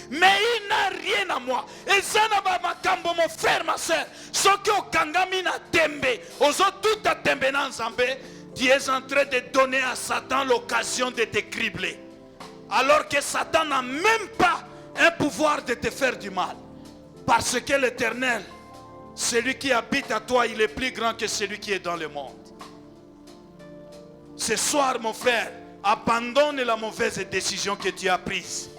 S3: mais il n'a rien à moi. Et ça n'a pas makambo, mon frère, ma soeur. Ce qui au kangami na tembe, aux autres tout à tembe n'ensemble, tu es en train de donner à Satan l'occasion de te cribler. Alors que Satan n'a même pas un pouvoir de te faire du mal. Parce que l'Éternel, celui qui habite à toi, il est plus grand que celui qui est dans le monde. Ce soir, mon frère, abandonne la mauvaise décision que tu as prise.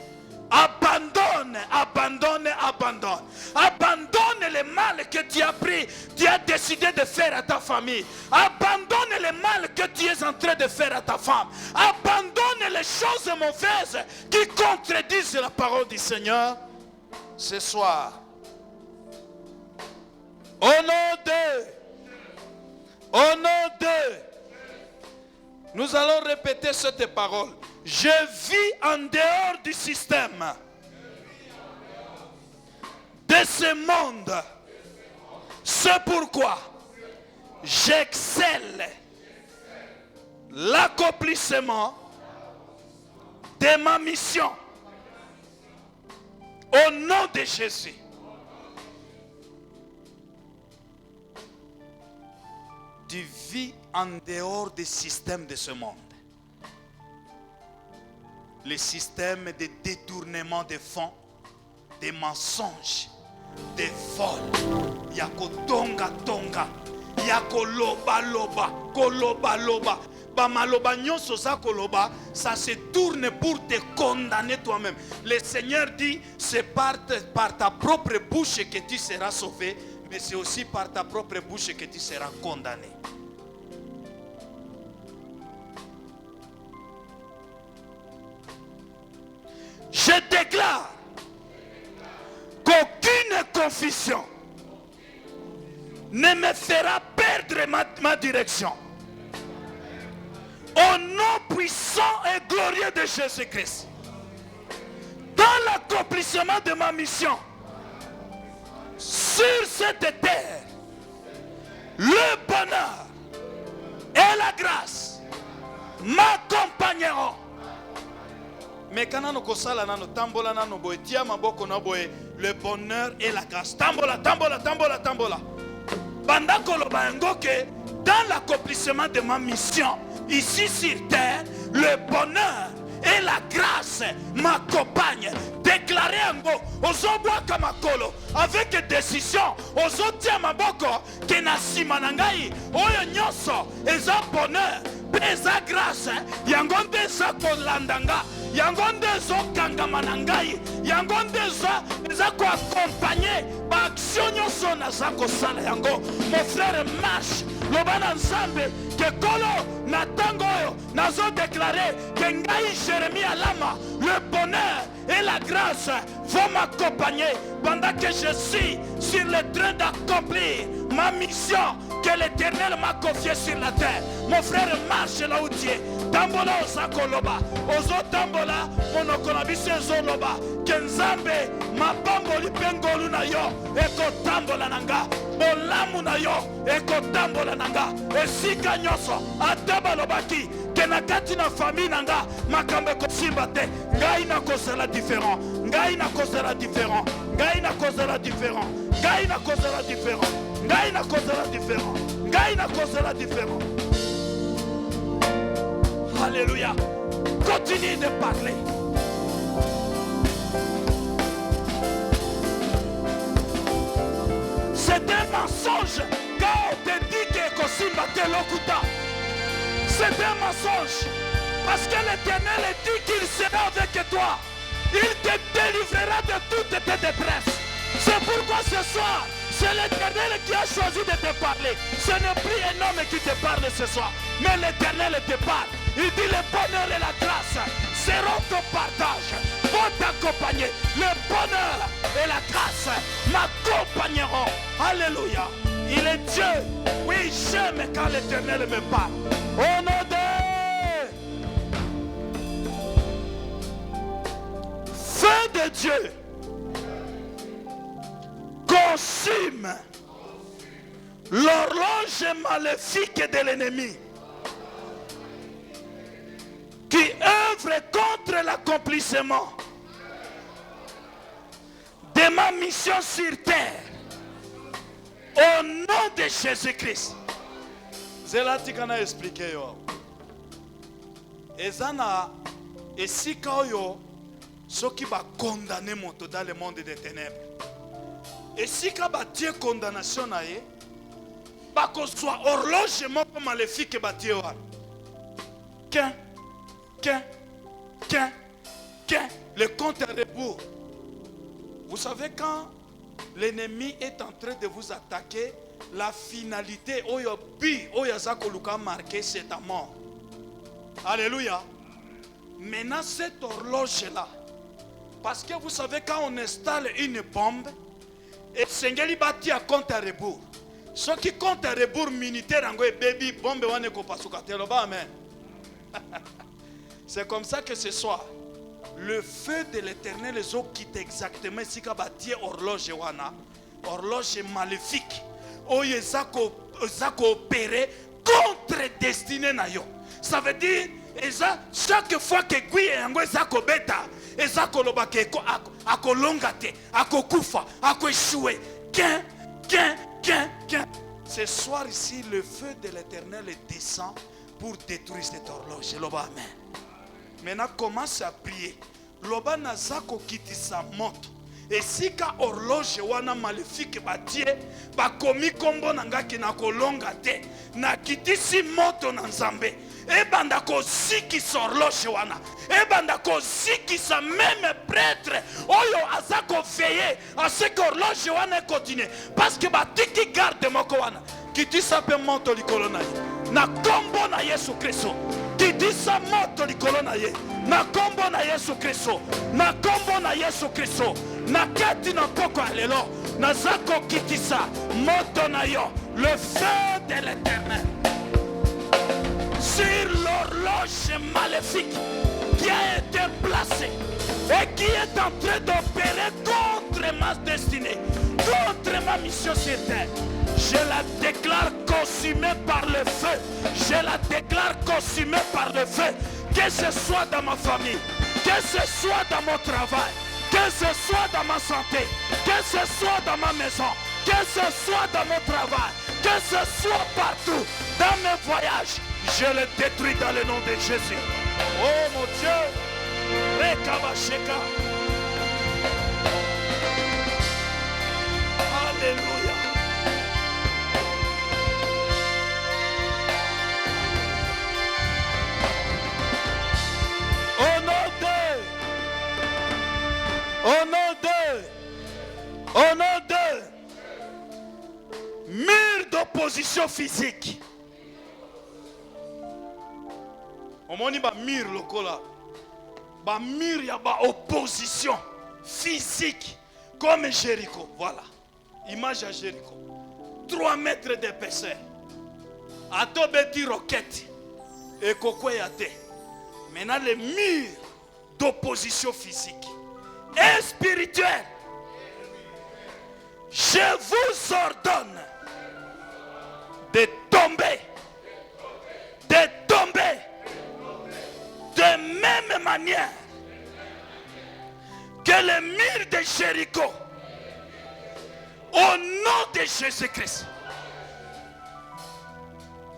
S3: Abandonne, abandonne, abandonne. Abandonne le mal que tu as pris, tu as décidé de faire à ta famille. Abandonne le mal que tu es en train de faire à ta femme. Abandonne les choses mauvaises qui contredisent la parole du Seigneur. Ce soir, au nom de, nous allons répéter cette parole. Je vis en dehors du système de ce monde. C'est pourquoi j'excelle l'accomplissement de ma mission. Au nom de Jésus. Tu vis en dehors du système de ce monde. Le système de détournement des fonds, des mensonges, des vols. Yako tonga tonga, yako loba loba, koloba loba. Bamaloba nyonso za koloba, ça se tourne pour te condamner toi-même. Le Seigneur dit, c'est par ta propre bouche que tu seras sauvé, mais c'est aussi par ta propre bouche que tu seras condamné. Je déclare qu'aucune confusion ne me fera perdre ma direction. Au nom puissant et glorieux de Jésus-Christ, dans l'accomplissement de ma mission sur cette terre, le bonheur et la grâce m'accompagneront. Mais quand on sala nano tambola nano boy tia maboko na boy le bonheur et la grâce tambola tambola tambola tambola banda koloba ngoke dans l'accomplissement de ma mission ici sur terre le bonheur et la grâce m'accompagnent. Déclarez un mot ozoboa kamakolo avec décision ozotia maboko ke na sima na ngai oyo nyonso eza bonheur eza grâce yango nde eza kolandanga yango nde ezokangama na ngai yango nde eza koaccompagne baaction nyonso naza kosala yango. Mon frère marche loba na nzambe ke kolo na ntango oyo nazodeklare ke ngai Jérémie Alama le bonheur et la grâce vont m'accompagner pendant que je suis sur le train d'accomplir ma mission que l'Éternel m'a confiée sur la terre. Mon frère marche là où tu es. Tambola osakoloba ozo tambola monokona biso ezoloba kenzambe mapamboli pengolu na yo ekotambola nanga bolamu na yo ekotambola nanga esika nyonso ata balobaki ke na kati na famille nanga makambo ekosimba te ngai nakozala différent ngai nakozala différent ngai nakozala différent ngai nakozala différent ngai nakozala différent ngai nakozala différent. Alléluia. Continue de parler. C'est un mensonge quand on te dit que Kosimba te lokuta. C'est un mensonge parce que l'Éternel dit qu'il sera avec toi. Il te délivrera de toutes tes dépresses. C'est pourquoi ce soir, c'est l'Éternel qui a choisi de te parler. Ce n'est plus un homme qui te parle ce soir, mais l'Éternel te parle. Il dit le bonheur et la grâce seront ton partage, vont t'accompagner. Le bonheur et la grâce m'accompagneront. Alléluia. Il est Dieu. Oui, j'aime quand l'Éternel me parle. Au nom de feu de Dieu, consume l'horloge maléfique de l'ennemi qui œuvre contre l'accomplissement de ma mission sur terre au nom de Jésus-Christ. Zelatikana expliqué yo. Ezana esika oyo soki ba condamner moto dans le monde des ténèbres. Et si ka ba tie condamnation na ye, ba ko soit horloge moko maléfique ba tie wa. Qu'un, le compte à rebours. Vous savez quand l'ennemi est en train de vous attaquer, la finalité oyo bi oyo zakoluka marqué c'est ta mort. Alléluia. Maintenant cette horloge là, parce que vous savez quand on installe une bombe et sengeli bati à compte à rebours. Ce qui compte à rebours militaire en baby bombe wane ko pasuka te loba amen. C'est comme ça que ce soir le feu de l'Éternel les eaux quitte exactement si ka bati horloge wana, horloge maléfique. Oye zako opérer contre destinée na yo. Ça veut dire chaque fois que Gui yango zako beta ezako lobake akolonga te, akokufa, akoéchouer. Ce soir ici le feu de l'Éternel descend pour détruire cette horloge. Loba amen. Maintenant commence à prier. Loba nazako kitisa moto. Et si ka horloge wana maléfique batie bakomi kombo nangaki na kolonga te na kitisi moto na nzambe e banda ko siki horloge wana e banda ko siki sa même prêtre oyo azako veiller à ce que horloge wana continue parce que batiki garde moko wana kitisa pe moto likolo na ye na kombo na Yesu Kristo kitisa moto likolo na ye na kombo na Yesu Kristo na kombo na Yesu Kristo na kati na poko alelo na zako kitisa moto na yo le feu de l'Éternel sur l'horloge maléfique qui a été placée et qui est en train d'opérer contre ma destinée, contre ma mission sur terre. Je la déclare consumée par le feu. Je la déclare consumée par le feu. Que ce soit dans ma famille, que ce soit dans mon travail, que ce soit dans ma santé, que ce soit dans ma maison, que ce soit dans mon travail, que ce soit partout, dans mes voyages, je le détruis dans le nom de Jésus. Oh mon Dieu, Rekabasheka. Alléluia. Au nom de mur d'opposition physique. On m'a dit ba mur lokola. Ba mur ya ba opposition physique comme Jéricho. Voilà. Image à Jéricho. 3 mètres d'épaisseur. Atobeti roquette. Et kokweyate. Maintenant les murs d'opposition physique et spirituelle. Je vous ordonne de tomber de même manière que le mur de Jéricho au nom de Jésus-Christ.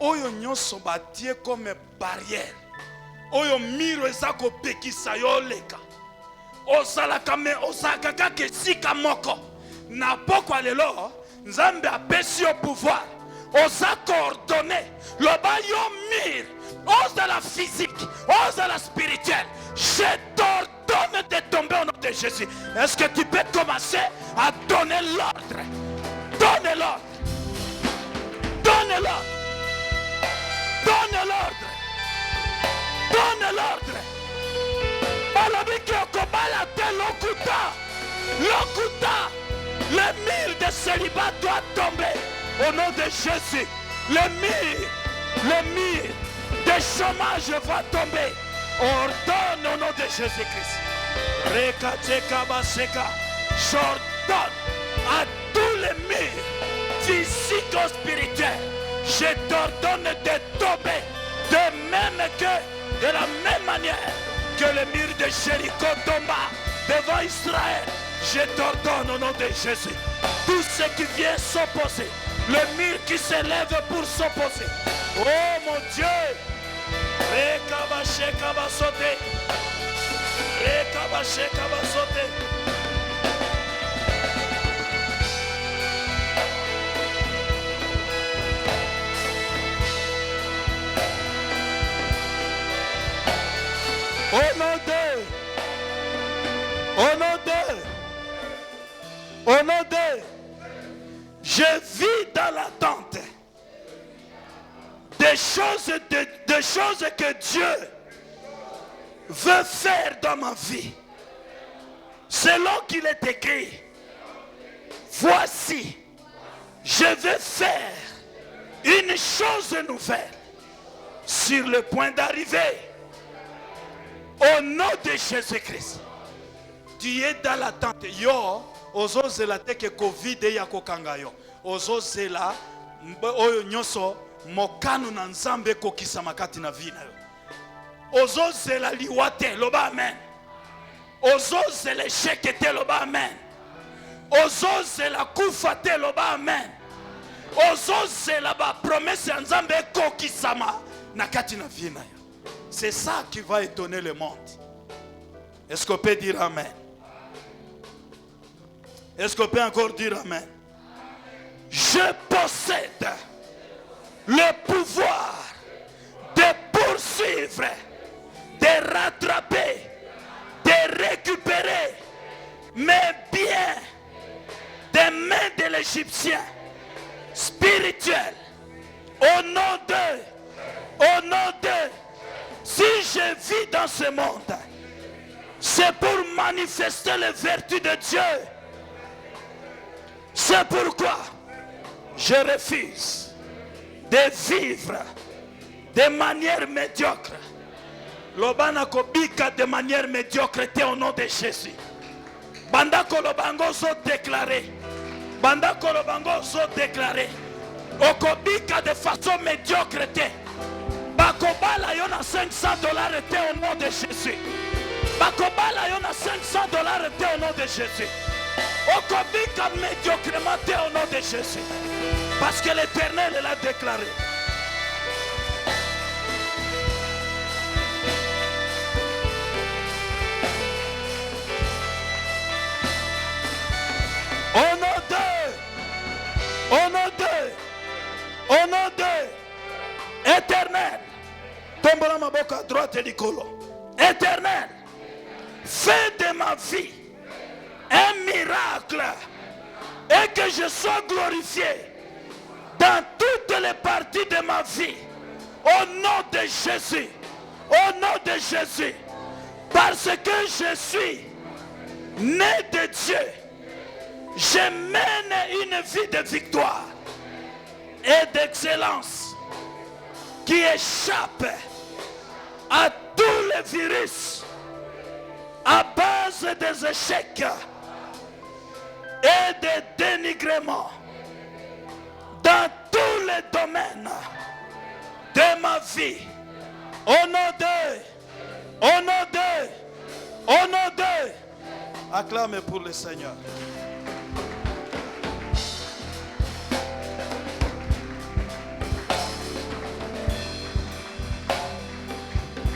S3: Oyo nyonso batie comme barrière. Oyo miro ezako pekisa yo leka. Osalaka me osaka kaka sika moko. Na poko alelo Nzambe apesi au pouvoir. Osako ordonné. Loba yo mir. Ose de la physique. Ose de la spirituelle. Je t'ordonne ordonne de tomber au nom de Jésus. Est-ce que tu peux commencer à donner l'ordre? Donne l'ordre. Donne l'ordre. Donne l'ordre. Donne l'ordre. Balabiki okobala te lokuta. Lokuta. Le mur de célibat doit tomber au nom de Jésus. Le mur de chômage va tomber. Ordonne au nom de Jésus-Christ. Reka teka baseka. J'ordonne à tous les murs physico-spirituels. Je t'ordonne de tomber de même que, de la même manière que le mur de Jéricho tomba devant Israël. Je t'ordonne au nom de Jésus. Tout ce qui vient s'opposer, le mur qui s'élève pour s'opposer. Oh mon Dieu! Rekabasheka basote. Rekabasheka basote. Au nom de, je vis dans l'attente des choses que Dieu veut faire dans ma vie. Selon qu'il est écrit, voici, je vais faire une chose nouvelle sur le point d'arriver. Au nom de Jésus-Christ. Tu es dans l'attente. Yo, ozozela teke Covid ya kokanga yo. Ozozela oyo nyoso mokano na nzambe kokisa makati na vina yo. Ozozela liwate loba amen. Ozozela shekete loba amen. Ozozela kufa te loba amen. Ozozela ba promesse ya nzambe kokisama na kati na vina yo. C'est ça qui va étonner le monde. Est-ce qu'on peut dire amen? Est-ce qu'on peut encore dire amen? Je possède le pouvoir de poursuivre, de rattraper, de récupérer mes biens des mains de l'Égyptien spirituel. Au nom de, si je vis dans ce monde, c'est pour manifester les vertus de Dieu. C'est pourquoi je refuse de vivre de manière médiocre. Lobana kobika de manière médiocre au nom de Jésus. Bandako lobango so déclaré. Bandako lobango so déclaré. Okobika de façon médiocre. Bakobala yon a $500 au nom de Jésus. Bakobala yon a $500 au nom de Jésus. Okobika médiocrement au nom de Jésus. Parce que l'Éternel l'a déclaré. Au nom de Éternel, tombe ma boca à droite et l'icolo. Éternel, fais de ma vie un miracle et que je sois glorifié dans toutes les parties de ma vie. Au nom de Jésus, au nom de Jésus, parce que je suis né de Dieu, je mène une vie de victoire et d'excellence qui échappe à tous les virus à base des échecs et des dénigrements dans tous les domaines de ma vie. Au nom de, acclame pour le Seigneur.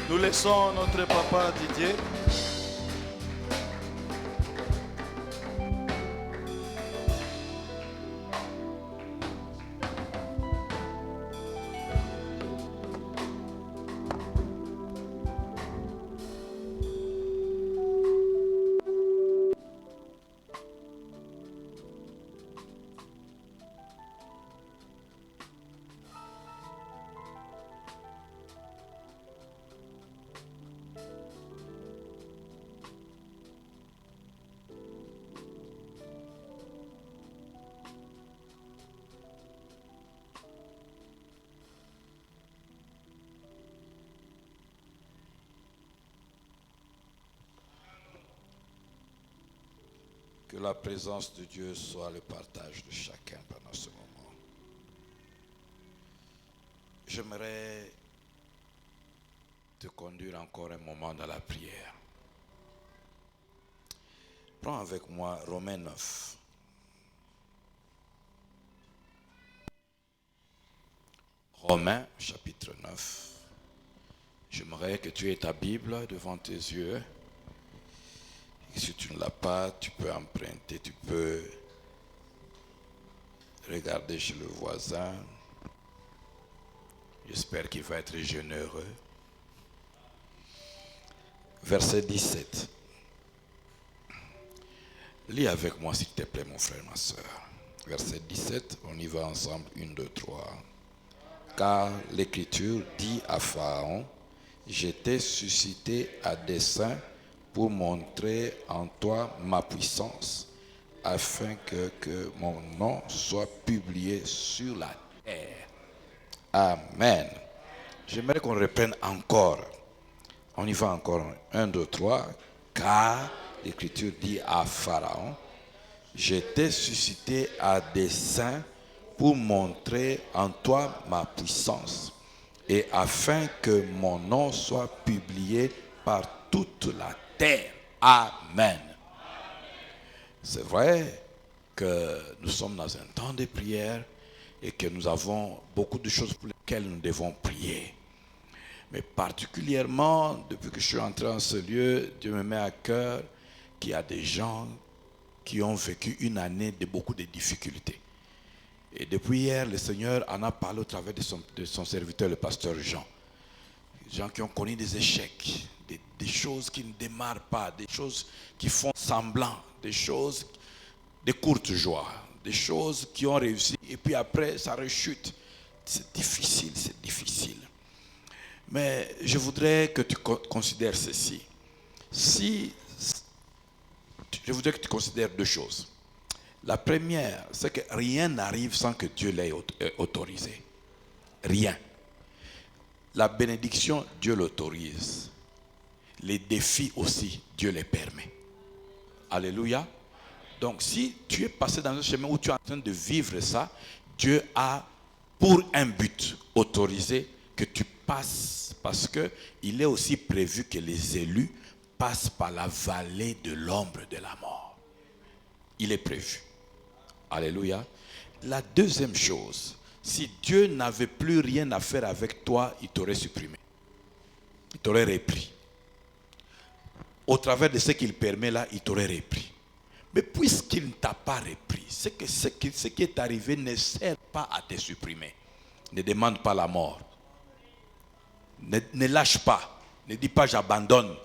S3: Nous laissons notre papa Didier.
S4: Que la présence de Dieu soit le partage de chacun pendant ce moment. J'aimerais te conduire encore un moment dans la prière. Prends avec moi Romains 9. Romains chapitre 9. J'aimerais que tu aies ta Bible devant tes yeux. Et si tu ne l'as pas, tu peux emprunter, tu peux regarder chez le voisin. J'espère qu'il va être généreux. Verset 17. Lis avec moi s'il te plaît mon frère, ma soeur. Verset 17, on y va ensemble, 1, 2, 3. Car l'Écriture dit à Pharaon, je t'ai suscité à dessein pour montrer en toi ma puissance, afin que mon nom soit publié sur la terre. Amen. J'aimerais qu'on reprenne encore. On y va encore. 1, 2, 3. Car l'Écriture dit à Pharaon, je t'ai suscité à dessein pour montrer en toi ma puissance, et afin que mon nom soit publié par toute la terre. Amen. C'est vrai que nous sommes dans un temps de prière et que nous avons beaucoup de choses pour lesquelles nous devons prier. Mais particulièrement, depuis que je suis entré en ce lieu, Dieu me met à cœur qu'il y a des gens qui ont vécu une année de beaucoup de difficultés. Et depuis hier, le Seigneur en a parlé au travers de son serviteur, le pasteur Jean. Des gens qui ont connu des échecs, des choses qui ne démarrent pas, des choses qui font semblant, des choses de courte joie, des choses qui ont réussi et puis après ça rechute. C'est difficile, c'est difficile. Mais je voudrais que tu considères ceci. Je voudrais que tu considères deux choses. La première, c'est que rien n'arrive sans que Dieu l'ait autorisé. Rien. La bénédiction, Dieu l'autorise. Les défis aussi, Dieu les permet. Alléluia. Donc si tu es passé dans un chemin où tu es en train de vivre ça, Dieu a pour un but autorisé que tu passes, parce qu'il est aussi prévu que les élus passent par la vallée de l'ombre de la mort. Il est prévu. Alléluia. La deuxième chose, si Dieu n'avait plus rien à faire avec toi, il t'aurait supprimé. Il t'aurait repris. Au travers de ce qu'il permet là, il t'aurait repris. Mais puisqu'il ne t'a pas repris, c'est que ce qui est arrivé ne sert pas à te supprimer. Ne demande pas la mort. Ne lâche pas. Ne dis pas j'abandonne.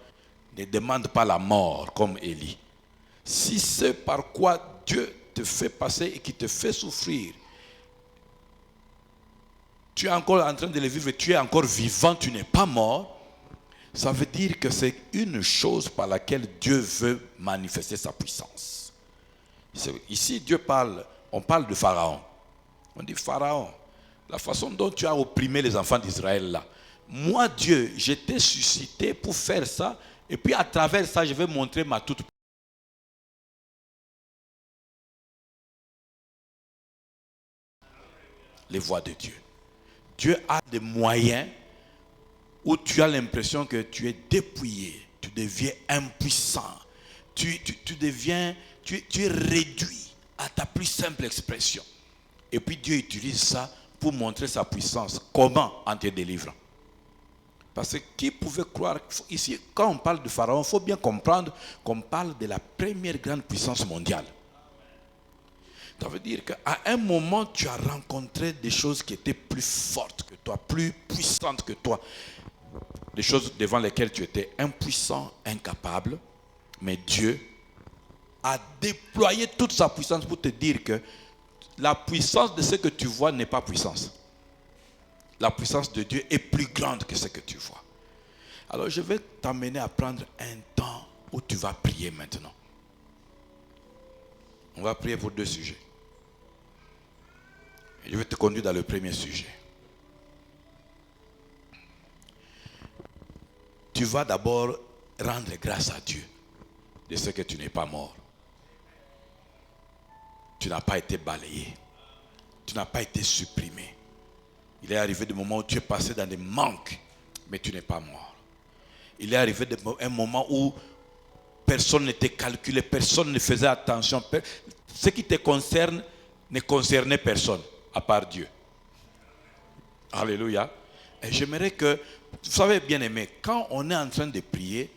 S4: Ne demande pas la mort comme Élie. Si c'est par quoi Dieu te fait passer et qui te fait souffrir, tu es encore en train de le vivre, tu es encore vivant, tu n'es pas mort, ça veut dire que c'est une chose par laquelle Dieu veut manifester sa puissance. Ici, on parle de Pharaon. On dit Pharaon, la façon dont tu as opprimé les enfants d'Israël là, moi Dieu, je t'ai suscité pour faire ça, et puis à travers ça, je vais montrer ma toute puissance. Les voies de Dieu. Dieu a des moyens où tu as l'impression que tu es dépouillé, tu deviens impuissant, tu es réduit à ta plus simple expression. Et puis Dieu utilise ça pour montrer sa puissance. Comment? En te délivrant. Parce que qui pouvait croire, ici, quand on parle de Pharaon, il faut bien comprendre qu'on parle de la première grande puissance mondiale. Ça veut dire qu'à un moment, tu as rencontré des choses qui étaient plus fortes que toi, plus puissantes que toi. Des choses devant lesquelles tu étais impuissant, incapable. Mais Dieu a déployé toute sa puissance pour te dire que la puissance de ce que tu vois n'est pas puissance. La puissance de Dieu est plus grande que ce que tu vois. Alors je vais t'amener à prendre un temps où tu vas prier maintenant. On va prier pour deux sujets. Je vais te conduire dans le premier sujet. Tu vas d'abord rendre grâce à Dieu de ce que tu n'es pas mort. tu n'as pas été balayé. Tu n'as pas été supprimé. Il est arrivé des moments où tu es passé dans des manques, mais tu n'es pas mort. Il est arrivé un moment où personne ne te calculait, personne ne faisait attention. Ce qui te concerne ne concernait personne, à part Dieu. Alléluia. Et j'aimerais que, vous savez bien aimé, quand on est en train de prier,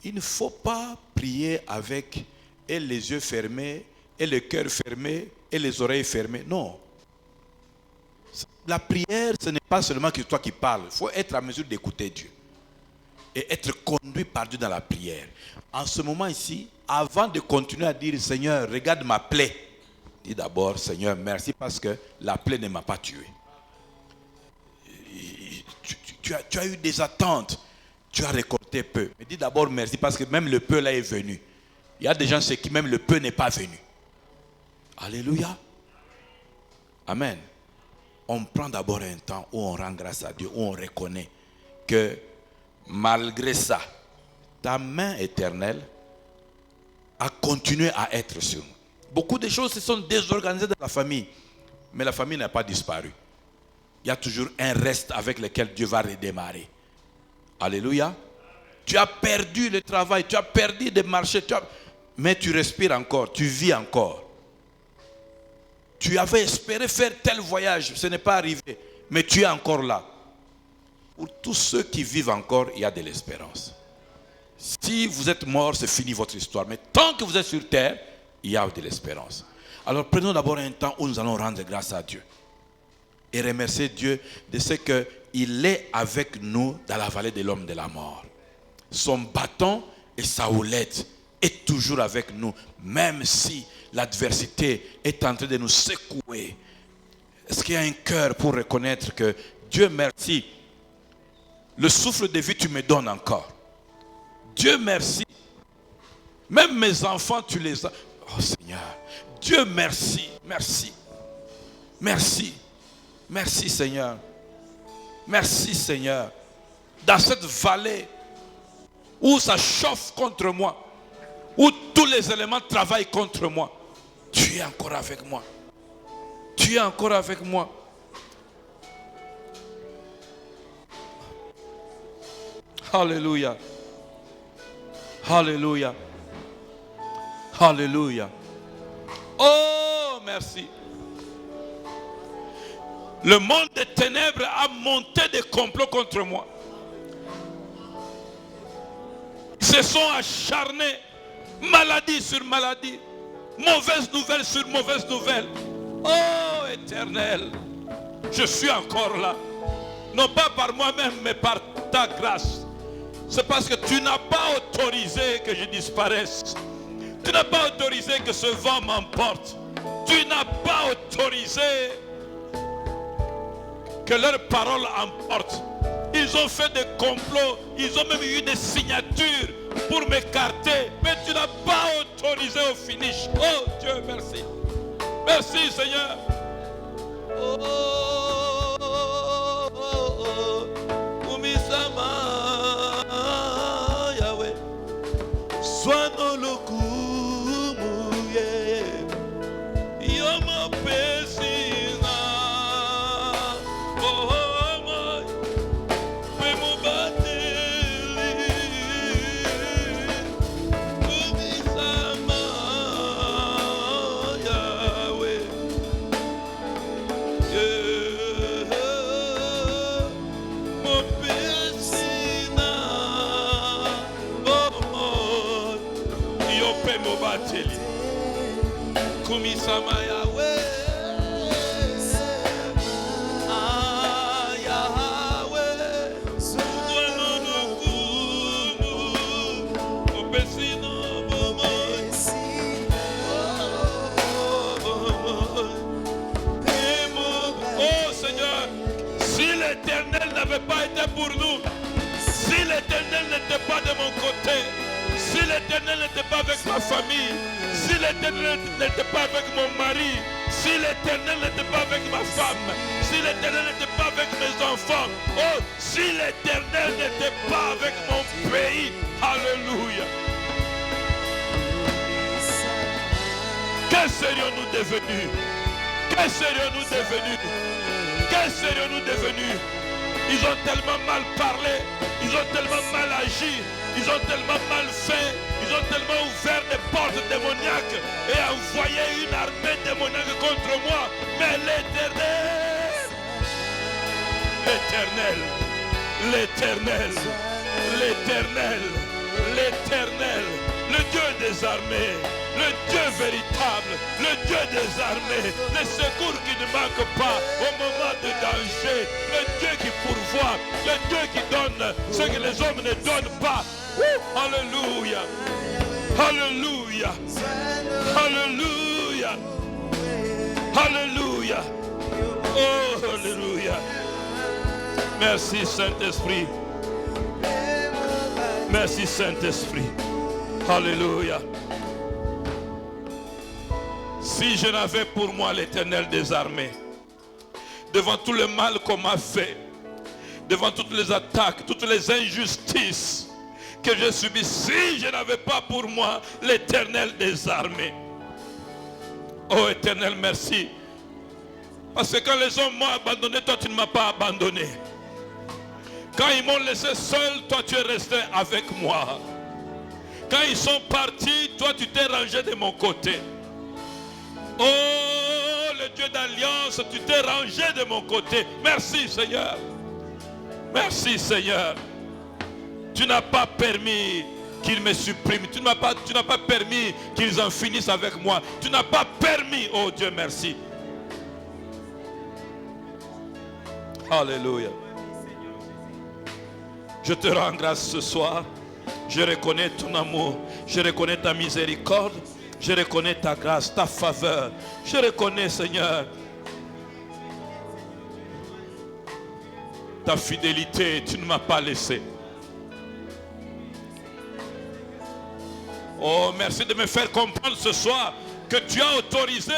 S4: il ne faut pas prier avec et les yeux fermés, et le cœur fermé, et les oreilles fermées. Non. La prière, ce n'est pas seulement que toi qui parles. Il faut être à mesure d'écouter Dieu. Et être conduit par Dieu dans la prière. En ce moment ici, avant de continuer à dire, Seigneur, regarde ma plaie. Dis d'abord, Seigneur, merci parce que la plaie ne m'a pas tué. Tu as eu des attentes. Tu as récolté peu. Mais dis d'abord merci parce que même le peu là est venu. Il y a des gens chez qui même le peu n'est pas venu. Alléluia. Amen. On prend d'abord un temps où on rend grâce à Dieu, où on reconnaît que malgré ça, ta main éternelle a continué à être sur nous. Beaucoup de choses se sont désorganisées dans la famille, mais la famille n'a pas disparu. Il y a toujours un reste avec lequel Dieu va redémarrer. Alléluia. Tu as perdu le travail, tu as perdu des marchés, mais tu respires encore, tu vis encore. Tu avais espéré faire tel voyage, ce n'est pas arrivé, mais tu es encore là. Pour tous ceux qui vivent encore, il y a de l'espérance. Si vous êtes mort, c'est fini votre histoire. Mais tant que vous êtes sur terre, il y a de l'espérance. Alors prenons d'abord un temps où nous allons rendre grâce à Dieu. Et remercier Dieu de ce qu'il est avec nous dans la vallée de l'homme de la mort. Son bâton et sa houlette est toujours avec nous, même si l'adversité est en train de nous secouer. Est-ce qu'il y a un cœur pour reconnaître que Dieu merci, le souffle de vie tu me donnes encore. Dieu merci, même mes enfants tu les as. Oh Seigneur, Dieu merci, merci, merci, merci Seigneur, merci Seigneur. Dans cette vallée où ça chauffe contre moi, où tous les éléments travaillent contre moi, tu es encore avec moi. Tu es encore avec moi. Alléluia. Alléluia. Alléluia. Oh, merci. Le monde des ténèbres a monté des complots contre moi. Ils se sont acharnés, maladie sur maladie, mauvaise nouvelle sur mauvaise nouvelle. Oh Éternel, je suis encore là. Non pas par moi-même, mais par ta grâce. C'est parce que tu n'as pas autorisé que je disparaisse. Tu n'as pas autorisé que ce vent m'emporte. Tu n'as pas autorisé que leurs paroles emportent. Ils ont fait des complots, ils ont même eu des signatures pour m'écarter. Mais tu n'as pas autorisé au finish. Oh Dieu, merci. Merci Seigneur. Oh, oh, oh, oh, oh. Umisama Yahweh. Sois nos lokumu Yoma pesina. Oh, oh, my. Pemo bateli. Umisama Yahweh. Mo pesina. Oh, oh. Yo pemo bateli. Kumisama Yahweh. Ah, Yahweh. Suwanunukumu. Opesino bomoy. Oh Seigneur, si l'Éternel n'avait pas été pour nous, si l'Éternel n'était pas de mon côté, si l'Éternel n'était pas avec ma famille, si l'Éternel n'était pas avec mon mari, si l'Éternel n'était pas avec ma femme, si l'Éternel n'était pas avec mes enfants, oh, si l'Éternel n'était pas avec mon pays, alléluia.
S5: Que serions-nous devenus? Que serions-nous devenus? Que serions-nous devenus? Ils ont tellement mal parlé, ils ont tellement mal agi, ils ont tellement mal fait, ils ont tellement ouvert des portes démoniaques et envoyé une armée démoniaque contre moi. Mais l'Éternel, l'Éternel, l'Éternel, l'Éternel, l'Éternel, le Dieu des armées, le Dieu véritable, le Dieu des armées, le secours qui ne manque pas au moment de danger, le Dieu qui pourvoit, le Dieu qui donne ce que les hommes ne donnent pas. Alléluia, alléluia, alléluia, alléluia, oh alléluia. Merci Saint-Esprit, merci Saint-Esprit, alléluia. Si je n'avais pour moi l'Éternel des armées, devant tout le mal qu'on m'a fait, devant toutes les attaques, toutes les injustices que j'ai subies, si je n'avais pas pour moi l'Éternel des armées, oh Éternel, merci. Parce que quand les hommes m'ont abandonné, toi tu ne m'as pas abandonné. Quand ils m'ont laissé seul, toi tu es resté avec moi. Quand ils sont partis, toi tu t'es rangé de mon côté. Oh, le Dieu d'alliance, tu t'es rangé de mon côté. Merci Seigneur. Merci Seigneur. Tu n'as pas permis qu'ils me suppriment. Tu n'as pas permis qu'ils en finissent avec moi. Tu n'as pas permis, oh Dieu, merci. Alléluia. Je te rends grâce ce soir. Je reconnais ton amour. Je reconnais ta miséricorde. Je reconnais ta grâce, ta faveur. Je reconnais, Seigneur, ta fidélité. Tu ne m'as pas laissé. Oh, merci de me faire comprendre ce soir que tu as autorisé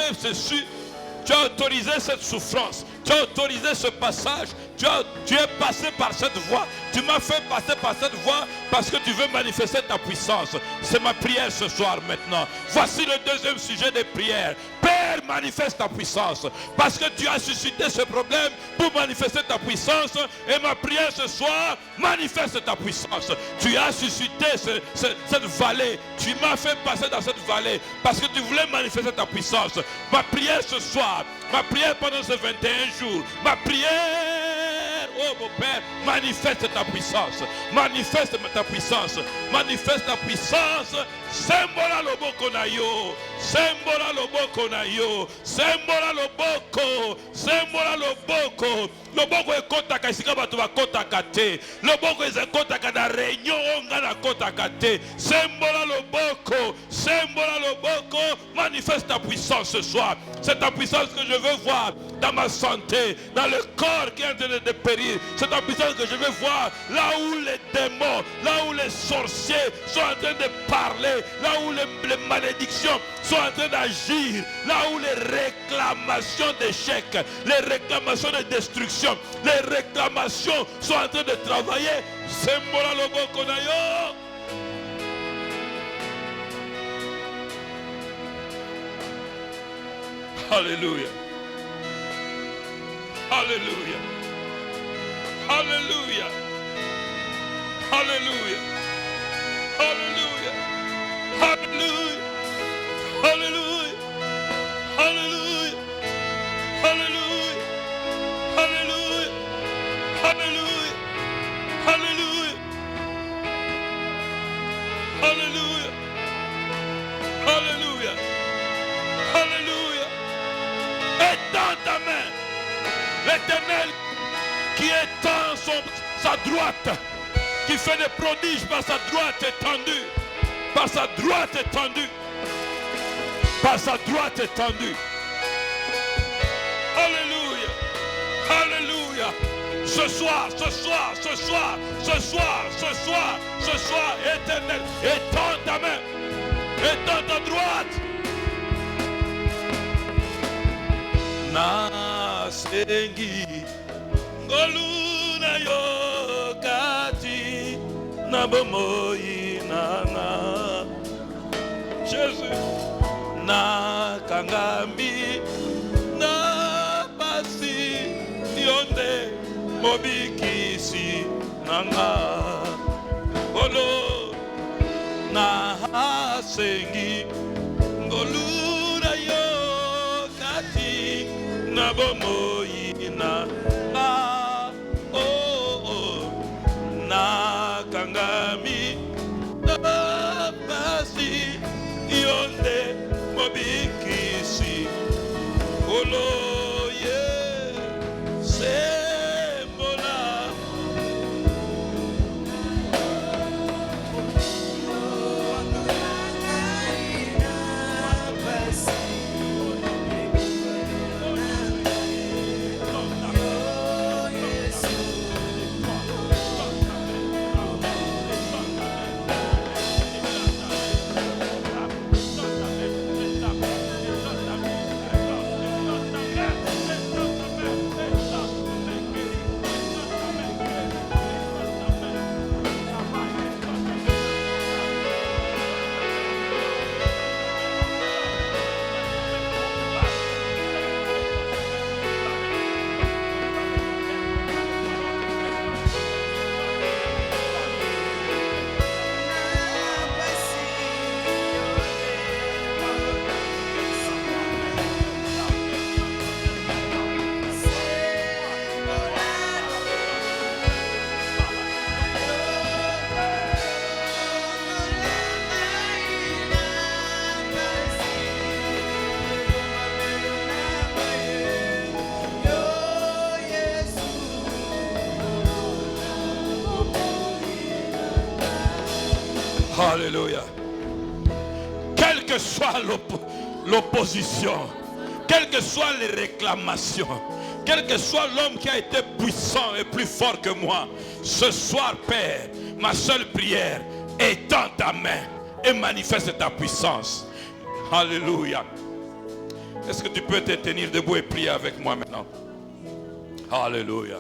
S5: tu as autorisé cette souffrance. Tu as autorisé ce passage. Tu es passé par cette voie. Tu m'as fait passer par cette voie parce que tu veux manifester ta puissance. C'est ma prière ce soir maintenant. Voici le deuxième sujet de prière. Père, manifeste ta puissance. Parce que tu as suscité ce problème pour manifester ta puissance. Et ma prière ce soir, manifeste ta puissance. Tu as suscité cette vallée. Tu m'as fait passer dans cette vallée parce que tu voulais manifester ta puissance. Ma prière ce soir, ma prière pendant ces 21 jours, ma prière, oh mon Père, manifeste ta puissance. Manifeste ta puissance. Manifeste ta puissance. Sembola loboko na yo. Sembola loboko na yo. Sembola loboko. Sembola loboko. Loboko ekotaka esika bato bakotaka te. Loboko ezakotaka na réunion onga na kotaka te. Sembola loboko. Sembola loboko. Manifeste ta puissance ce soir. C'est ta puissance que je veux voir dans ma santé, dans le corps qui est en train de périr. C'est ta puissance que je veux voir là où les démons, là où les sorciers sont en train de parler, là où les malédictions sont en train d'agir, là où les réclamations d'échec, les réclamations de destruction, les réclamations sont en train de travailler. Sembola loboko na yo. Alléluia. Alléluia. Alléluia. Alléluia. Alléluia. Alléluia. Alléluia. Alléluia. Alléluia. Alléluia. Alléluia. Alléluia. Alléluia. Alléluia. Alléluia. Étends ta main. L'Éternel qui étend sa droite, qui fait des prodiges par sa droite étendue, par sa droite étendue, par sa droite étendue. Alléluia, alléluia. Ce soir, ce soir, ce soir, ce soir, ce soir, ce soir, Éternel, étends ta main, étends ta droite. Nasengi Goluna yokati Nabomoi nana Jésus na kangami na pasi yonde mobikisi nanga olo na hasengi ngolura yo kati na bomoina na na kangami na pasi yonde mobikisi olo ye sembola Alléluia. Quelle que soit l'opposition, quelles que soient les réclamations, quel que soit l'homme qui a été puissant et plus fort que moi, ce soir, Père, ma seule prière est dans ta main et manifeste ta puissance. Alléluia. Est-ce que tu peux te tenir debout et prier avec moi maintenant? Alléluia.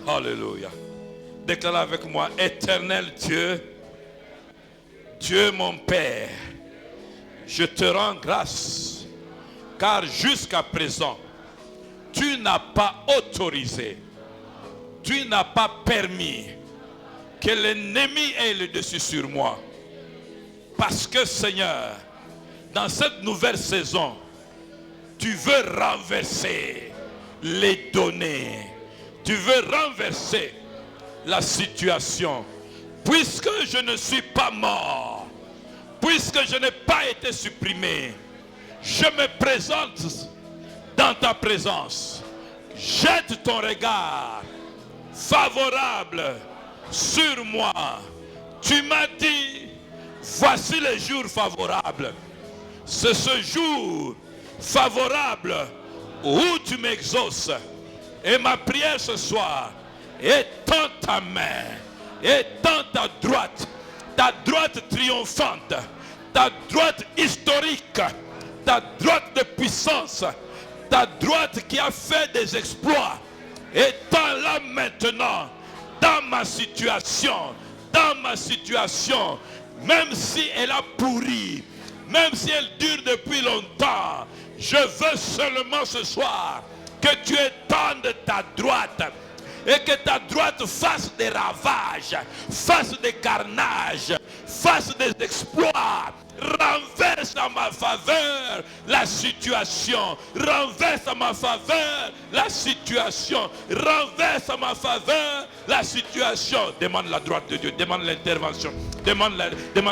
S5: Alléluia. Déclare avec moi: Éternel Dieu, Dieu mon Père, je te rends grâce, car jusqu'à présent, tu n'as pas autorisé, tu n'as pas permis que l'ennemi ait le dessus sur moi. Parce que Seigneur, dans cette nouvelle saison, tu veux renverser les données, tu veux renverser la situation. Puisque je ne suis pas mort, puisque je n'ai pas été supprimé, je me présente dans ta présence. Jette ton regard favorable sur moi. Tu m'as dit, voici les jours favorables. C'est ce jour favorable où tu m'exauces. Et ma prière ce soir est dans ta main, et dans ta droite triomphante, ta droite historique, ta droite de puissance, ta droite qui a fait des exploits, étant-là maintenant dans ma situation, même si elle a pourri, même si elle dure depuis longtemps, je veux seulement ce soir que tu étendes ta droite et que ta droite fasse des ravages, fasse des carnages, fasse des exploits, renverse à ma faveur la situation, renverse à ma faveur la situation, renverse à ma faveur la situation. Demande la droite de Dieu, demande l'intervention, demande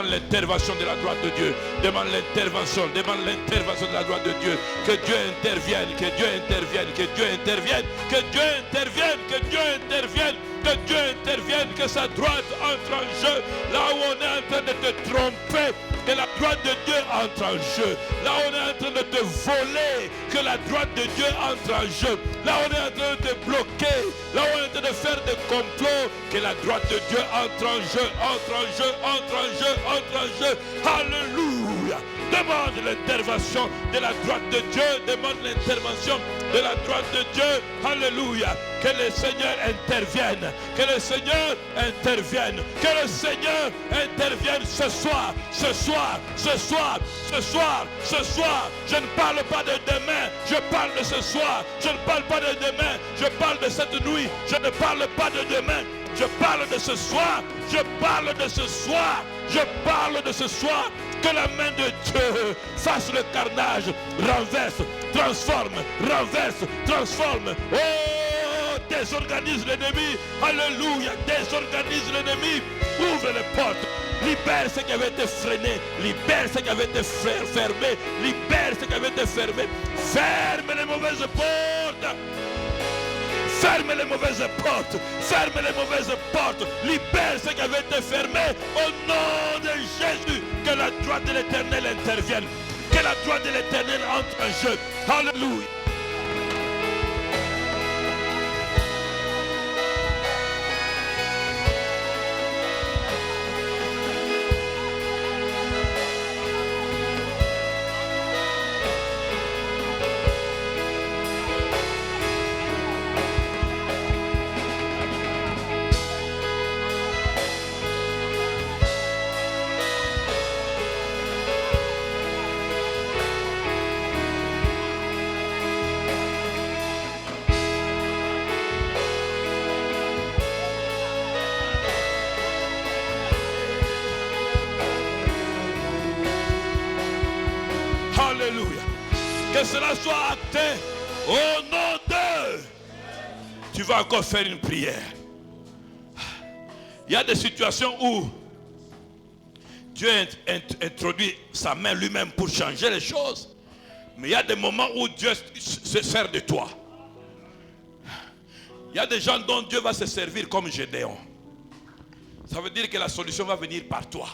S5: l'intervention de la droite de Dieu, demande l'intervention de la droite de Dieu. Que Dieu intervienne, que Dieu intervienne, que Dieu intervienne, que Dieu intervienne, que Dieu intervienne, que Dieu intervienne, que sa droite entre en jeu là où on est en train de te tromper. Que la droite de Dieu entre en jeu. Là on est en train de te voler. Que la droite de Dieu entre en jeu. Là on est en train de te bloquer. Là on est en train de faire des complots. Que la droite de Dieu entre en jeu. Entre en jeu. Entre en jeu. Entre en jeu. Alléluia. Demande l'intervention de la droite de Dieu. Demande l'intervention de la droite de Dieu. Alléluia. Que le Seigneur intervienne. Que le Seigneur intervienne. Que le Seigneur intervienne ce soir. Ce soir. Ce soir. Ce soir. Ce soir. Je ne parle pas de demain. Je parle de ce soir. Je ne parle pas de demain. Je parle de cette nuit. Je ne parle pas de demain. Je parle de ce soir. Je parle de ce soir. Je parle de ce soir. Que la main de Dieu fasse le carnage. Renverse. Transforme. Renverse. Transforme. Oh, désorganise l'ennemi. Alléluia. Désorganise l'ennemi. Ouvre les portes. Libère ce qui avait été freiné. Libère ce qui avait été fermé. Libère ce qui avait été fermé. Ferme les mauvaises portes. Ferme les mauvaises portes. Ferme les mauvaises portes. Libère ce qui avait été fermé. Au nom de Jésus. Que la droite de l'Éternel intervienne. Que la droite de l'Éternel entre en jeu. Alléluia. Alléluia. Que cela soit acté au nom de... Tu vas encore faire une prière. Il y a des situations où Dieu introduit sa main lui-même pour changer les choses. Mais il y a des moments où Dieu se sert de toi. Il y a des gens dont Dieu va se servir comme Gédéon. Ça veut dire que la solution va venir par toi.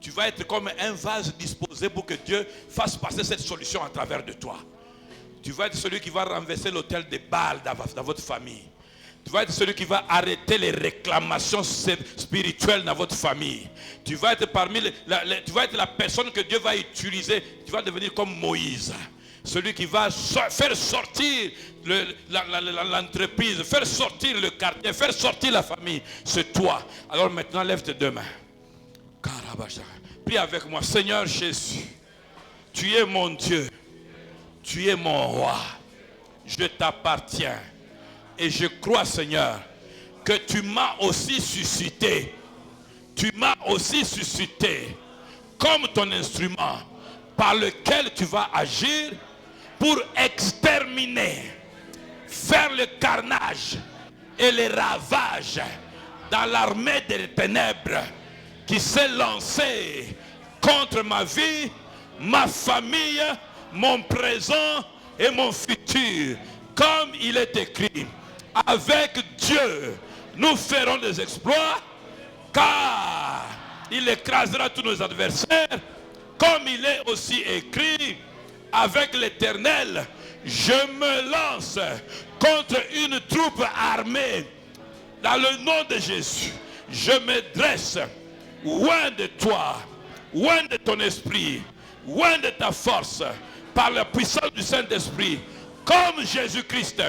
S5: Tu vas être comme un vase disposé pour que Dieu fasse passer cette solution à travers de toi. Tu vas être celui qui va renverser l'autel de Baal dans votre famille. Tu vas être celui qui va arrêter les réclamations spirituelles dans votre famille. Tu vas être tu vas être la personne que Dieu va utiliser. Tu vas devenir comme Moïse. Celui qui va faire sortir l'entreprise, faire sortir le quartier, faire sortir la famille. C'est toi. Alors maintenant, lève tes deux mains. Prie avec moi. Seigneur Jésus, tu es mon Dieu. Tu es mon roi. Je t'appartiens. Et je crois, Seigneur, que tu m'as aussi suscité. Tu m'as aussi suscité comme ton instrument par lequel tu vas agir pour exterminer, faire le carnage et les ravages dans l'armée des ténèbres qui s'est lancée contre ma vie, ma famille, mon présent et mon futur. Comme il est écrit, avec Dieu, nous ferons des exploits, car il écrasera tous nos adversaires. Comme il est aussi écrit, avec l'Éternel, je me lance contre une troupe armée. Dans le nom de Jésus, je me dresse loin de toi, loin de ton esprit, loin de ta force, par la puissance du Saint-Esprit, comme Jésus-Christ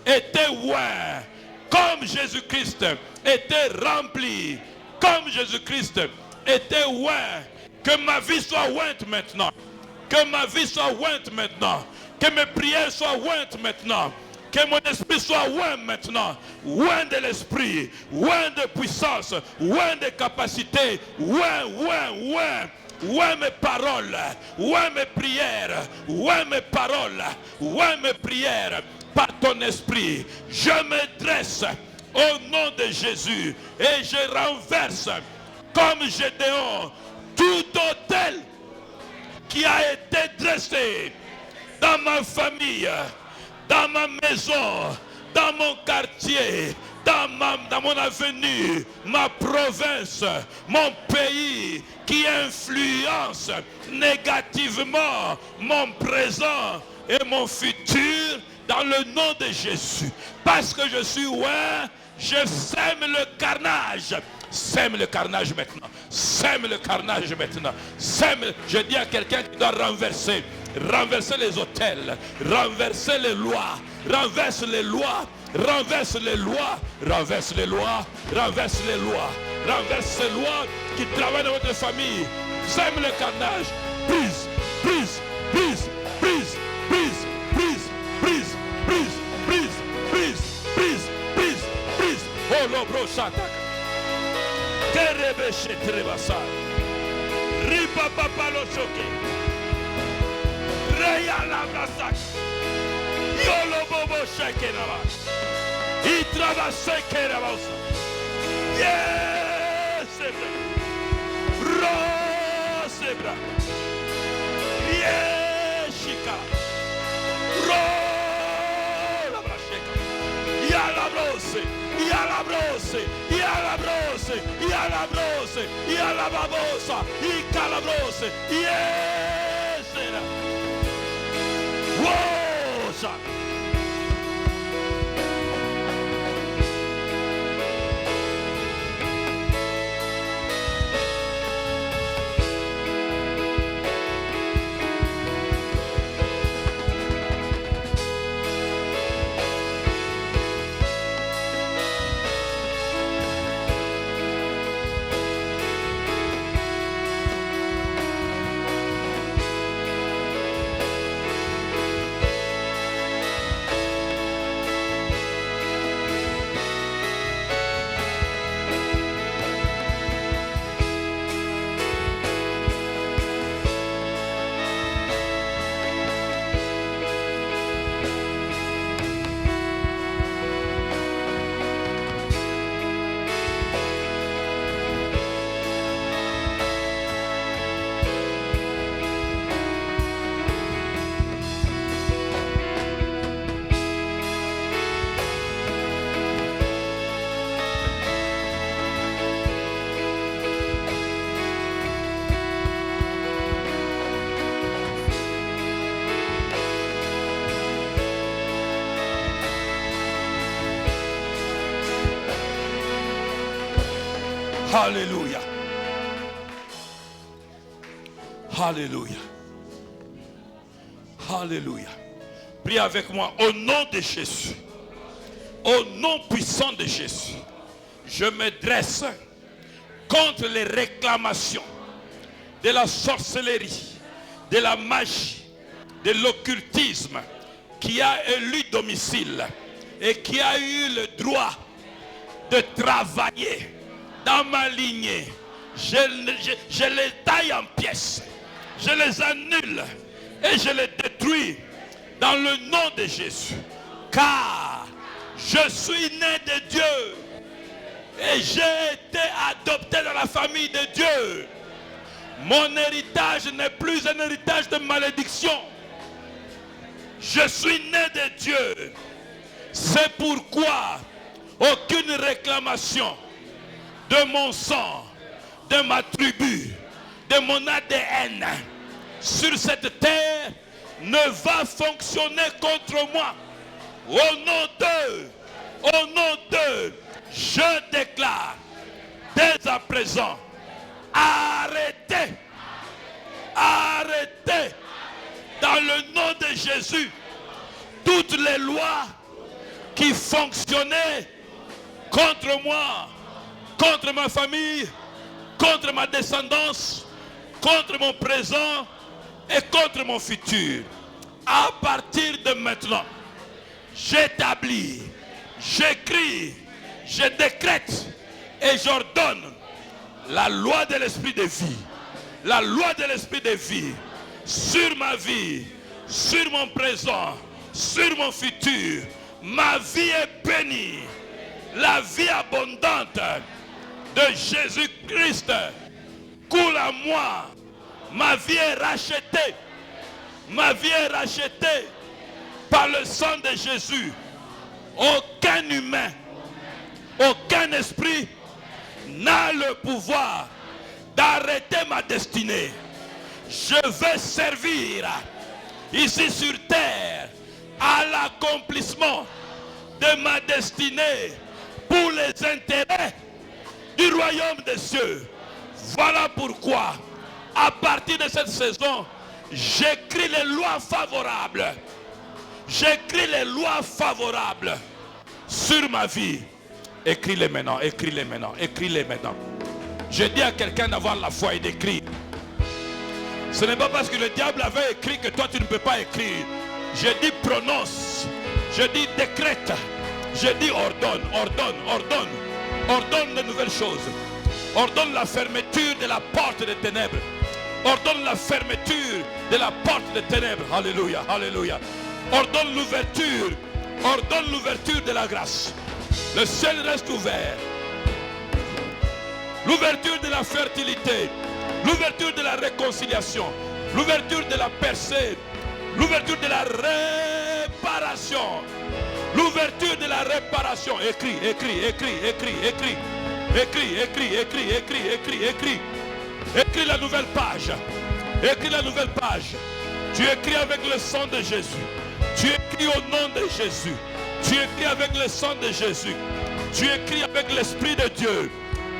S5: était loin, comme Jésus-Christ était rempli, comme Jésus-Christ était loin. Que ma vie soit ointe maintenant. Que ma vie soit ointe maintenant. Que mes prières soient ointes maintenant. Que mon esprit soit loin maintenant. Loin de l'esprit. Loin de puissance. Loin de capacité. Loin, loin, loin. Loin mes paroles. Loin mes prières. Loin mes paroles. Loin mes prières. Par ton esprit. Je me dresse au nom de Jésus. Et je renverse comme Gédéon tout autel qui a été dressé dans ma famille, dans ma maison, dans mon quartier, dans mon avenue, ma province, mon pays, qui influence négativement mon présent et mon futur, dans le nom de Jésus. Parce que je suis loin, je sème le carnage. Sème le carnage maintenant. Sème le carnage maintenant. Sème, je dis à quelqu'un qui doit renverser. renverser les autels, renverser les lois, renverse les lois, renverse les lois, renverse les lois, renverse les lois, renverse les lois qui travaillent dans votre famille, sème le carnage, brise, brise, brise, brise, brise, brise, brise, brise, brise, brise, brise, brise, brise, oh l'obro chataka, kerebeshe trebasa, ripa papa lo choke, reya la brasak, yolo bobo shake nava, itrava shake nava, yes, Rosebra, Yeshika, Rolabasheka, Yalabrose, Yalabrose, Yalabrose, Yalabrose, Yalababosa, Icalabrose, Yesera, Wosa. Alléluia. Alléluia. Alléluia. Prie avec moi au nom de Jésus. Au nom puissant de Jésus. Je me dresse contre les réclamations de la sorcellerie, de la magie, de l'occultisme qui a élu domicile et qui a eu le droit de travailler dans ma lignée. Je les taille en pièces, je les annule et je les détruis dans le nom de Jésus. Car je suis né de Dieu et j'ai été adopté dans la famille de Dieu. Mon héritage n'est plus un héritage de malédiction. Je suis né de Dieu. C'est pourquoi aucune réclamation de mon sang, de ma tribu, de mon ADN sur cette terre ne va fonctionner contre moi. Au nom d'eux, je déclare dès à présent, arrêtez, dans le nom de Jésus, toutes les lois qui fonctionnaient contre moi, contre ma famille, contre ma descendance, contre mon présent et contre mon futur. À partir de maintenant, j'établis, j'écris, je décrète et j'ordonne la loi de l'esprit de vie. La loi de l'esprit de vie sur ma vie, sur mon présent, sur mon futur. Ma vie est bénie. La vie abondante de Jésus-Christ coule à moi. Ma vie est rachetée. Ma vie est rachetée par le sang de Jésus. Aucun humain, aucun esprit n'a le pouvoir d'arrêter ma destinée. Je vais servir ici sur terre à l'accomplissement de ma destinée pour les intérêts du royaume des cieux. Voilà pourquoi, à partir de cette saison, J'écris les lois favorables. J'écris les lois favorables sur ma vie. Écris-les maintenant, écris-les maintenant, écris-les maintenant. Je dis à quelqu'un d'avoir la foi et d'écrire. Ce n'est pas parce que le diable avait écrit que toi tu ne peux pas écrire. Je dis prononce, je dis décrète, je dis ordonne, ordonne, ordonne. Ordonne de nouvelles choses. Ordonne la fermeture de la porte des ténèbres. Ordonne la fermeture de la porte des ténèbres. Alléluia, alléluia. Ordonne l'ouverture. Ordonne l'ouverture de la grâce. Le ciel reste ouvert. L'ouverture de la fertilité. L'ouverture de la réconciliation. L'ouverture de la percée. L'ouverture de la réparation. L'ouverture de la réparation. Écris, écris, écris, écris, écris. Écris, écris, écris, écris, écris, écris. Écris la nouvelle page. Écris la nouvelle page. Tu écris avec le sang de Jésus. Tu écris au nom de Jésus. Tu écris avec le sang de Jésus. Tu écris avec l'Esprit de Dieu.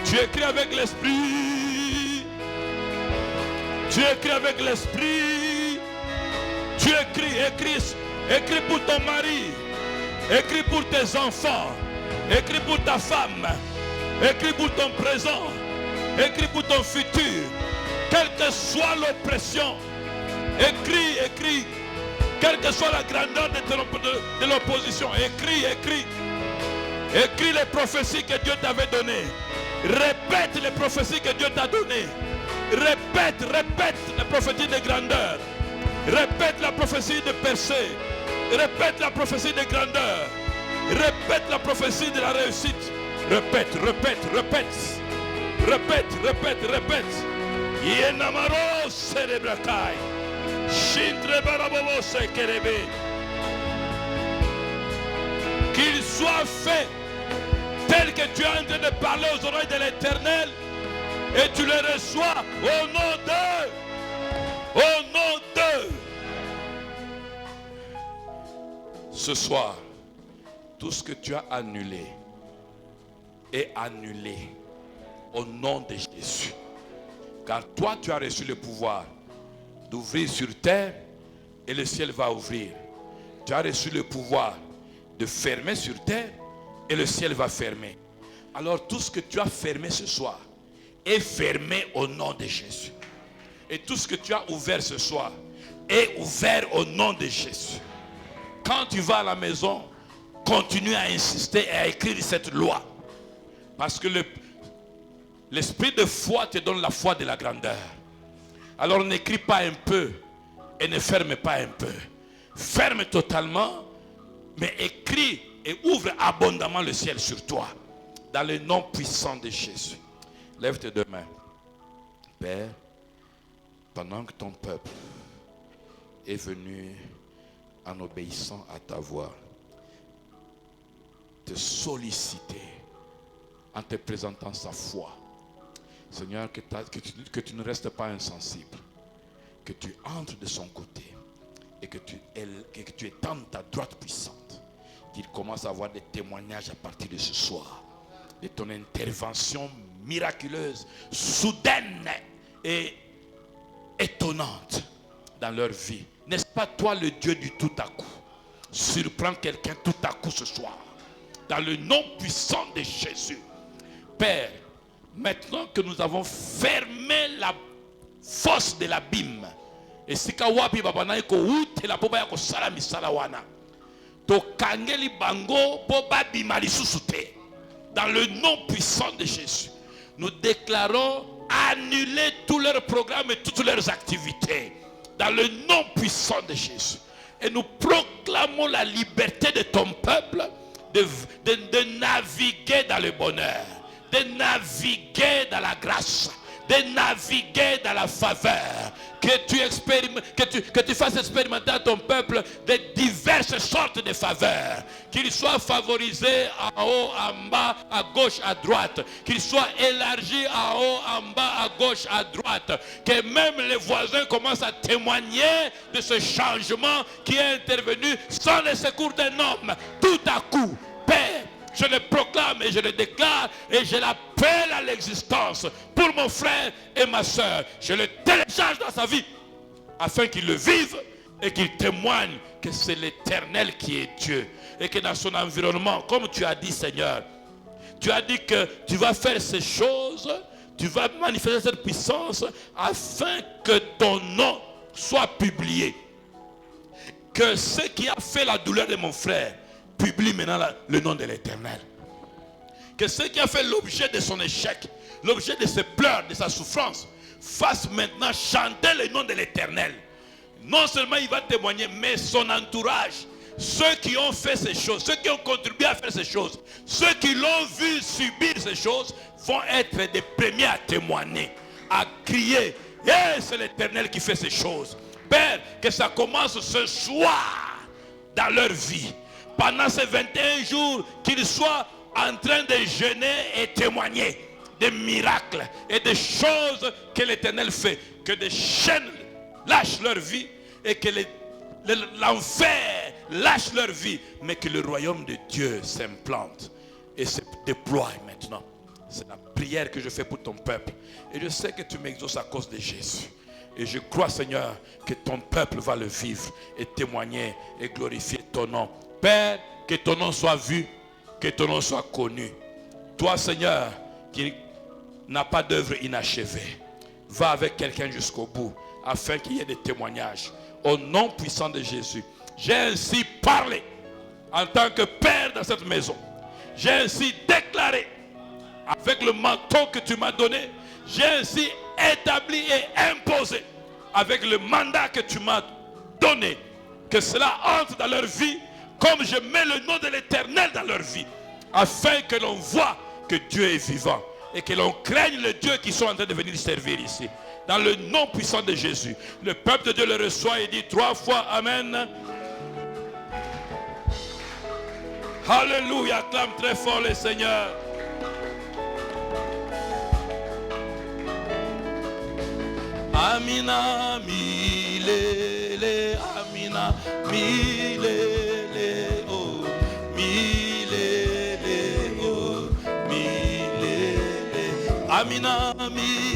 S5: Tu écris avec l'Esprit. Tu écris avec l'Esprit. Tu écris, écris. Écris pour ton mari. Écris pour tes enfants. Écris pour ta femme. Écris pour ton présent. Écris pour ton futur. Quelle que soit l'oppression. Écris, écris. Quelle que soit la grandeur de l'opposition. Écris, écris. Écris les prophéties que Dieu t'avait données. Répète les prophéties que Dieu t'a données. Répète, répète les prophéties de grandeur. Répète la prophétie de percée. Répète la prophétie de grandeur. Répète la prophétie de la réussite. Répète, répète, répète. Répète, répète, répète. Yenamaro cerebrakai. Shintre barabobo sekerebe. Qu'il soit fait tel que tu es en train de parler aux oreilles de l'Éternel et tu les reçois au nom d'eux. Au nom d'eux. Ce soir, tout ce que tu as annulé est annulé au nom de Jésus. Car toi, tu as reçu le pouvoir d'ouvrir sur terre et le ciel va ouvrir. Tu as reçu le pouvoir de fermer sur terre et le ciel va fermer. Alors tout ce que tu as fermé ce soir est fermé au nom de Jésus. Et tout ce que tu as ouvert ce soir est ouvert au nom de Jésus. Quand tu vas à la maison, continue à insister et à écrire cette loi. Parce que l'esprit de foi te donne la foi de la grandeur. Alors n'écris pas un peu et ne ferme pas un peu. Ferme totalement, mais écris et ouvre abondamment le ciel sur toi. Dans le nom puissant de Jésus. Lève tes deux mains. Père, pendant que ton peuple est venu en obéissant à ta voix, te solliciter en te présentant sa foi. Seigneur, que tu ne restes pas insensible, que tu entres de son côté et que tu étendes ta droite puissante, qu'il commence à avoir des témoignages à partir de ce soir, de ton intervention miraculeuse, soudaine et étonnante dans leur vie. N'est-ce pas toi le Dieu du tout à coup? Surprends quelqu'un tout à coup ce soir, dans le nom puissant de Jésus. Père, maintenant que nous avons fermé la fosse de l'abîme, et si kawapi babana iko ute la poba yako sala misala wana, to kangeli bango poba bimali susute. Dans le nom puissant de Jésus, nous déclarons annuler tous leurs programmes et toutes leurs activités. Dans le nom puissant de Jésus. Et nous proclamons la liberté de ton peuple de naviguer dans le bonheur, de naviguer dans la grâce, de naviguer dans la faveur. Que tu fasses expérimenter à ton peuple de diverses sortes de faveurs. Qu'il soit favorisé en haut, en bas, à gauche, à droite. Qu'il soit élargi en haut, en bas, à gauche, à droite. Que même les voisins commencent à témoigner de ce changement qui est intervenu sans le secours d'un homme. Tout à coup, Père, je le proclame et je le déclare et je l'appelle à l'existence pour mon frère et ma soeur. Je le télécharge dans sa vie afin qu'ils le vivent et qu'ils témoignent que c'est l'Éternel qui est Dieu. Et que dans son environnement, comme tu as dit, Seigneur, tu as dit que tu vas faire ces choses, tu vas manifester cette puissance afin que ton nom soit publié. Que ce qui a fait la douleur de mon frère publie maintenant le nom de l'Éternel. Que ce qui a fait l'objet de son échec, l'objet de ses pleurs, de sa souffrance, fasse maintenant chanter le nom de l'Éternel. Non seulement il va témoigner, mais son entourage, ceux qui ont fait ces choses, ceux qui ont contribué à faire ces choses, ceux qui l'ont vu subir ces choses, vont être des premiers à témoigner, à crier, hey, c'est l'Éternel qui fait ces choses. Père, que ça commence ce soir dans leur vie. Pendant ces 21 jours, qu'ils soient en train de jeûner et témoigner des miracles et des choses que l'Éternel fait. Que des chaînes lâchent leur vie et que l'enfer lâche leur vie. Mais que le royaume de Dieu s'implante et se déploie maintenant. C'est la prière que je fais pour ton peuple. Et je sais que tu m'exauces à cause de Jésus. Et je crois, Seigneur, que ton peuple va le vivre et témoigner et glorifier ton nom. Père, que ton nom soit vu, que ton nom soit connu. Toi, Seigneur, qui n'as pas d'œuvre inachevée, va avec quelqu'un jusqu'au bout, afin qu'il y ait des témoignages. Au nom puissant de Jésus, j'ai ainsi parlé en tant que Père dans cette maison. J'ai ainsi déclaré, avec le manteau que tu m'as donné, j'ai ainsi établi et imposé avec le mandat que tu m'as donné, que cela entre dans leur vie comme je mets le nom de l'Éternel dans leur vie, afin que l'on voit que Dieu est vivant et que l'on craigne les dieux qui sont en train de venir servir ici. Dans le nom puissant de Jésus, le peuple de Dieu le reçoit et dit 3 fois Amen. Alléluia, acclame très fort le Seigneur. Amina milele, Amina milele, oh milele, oh milele, Amina milele.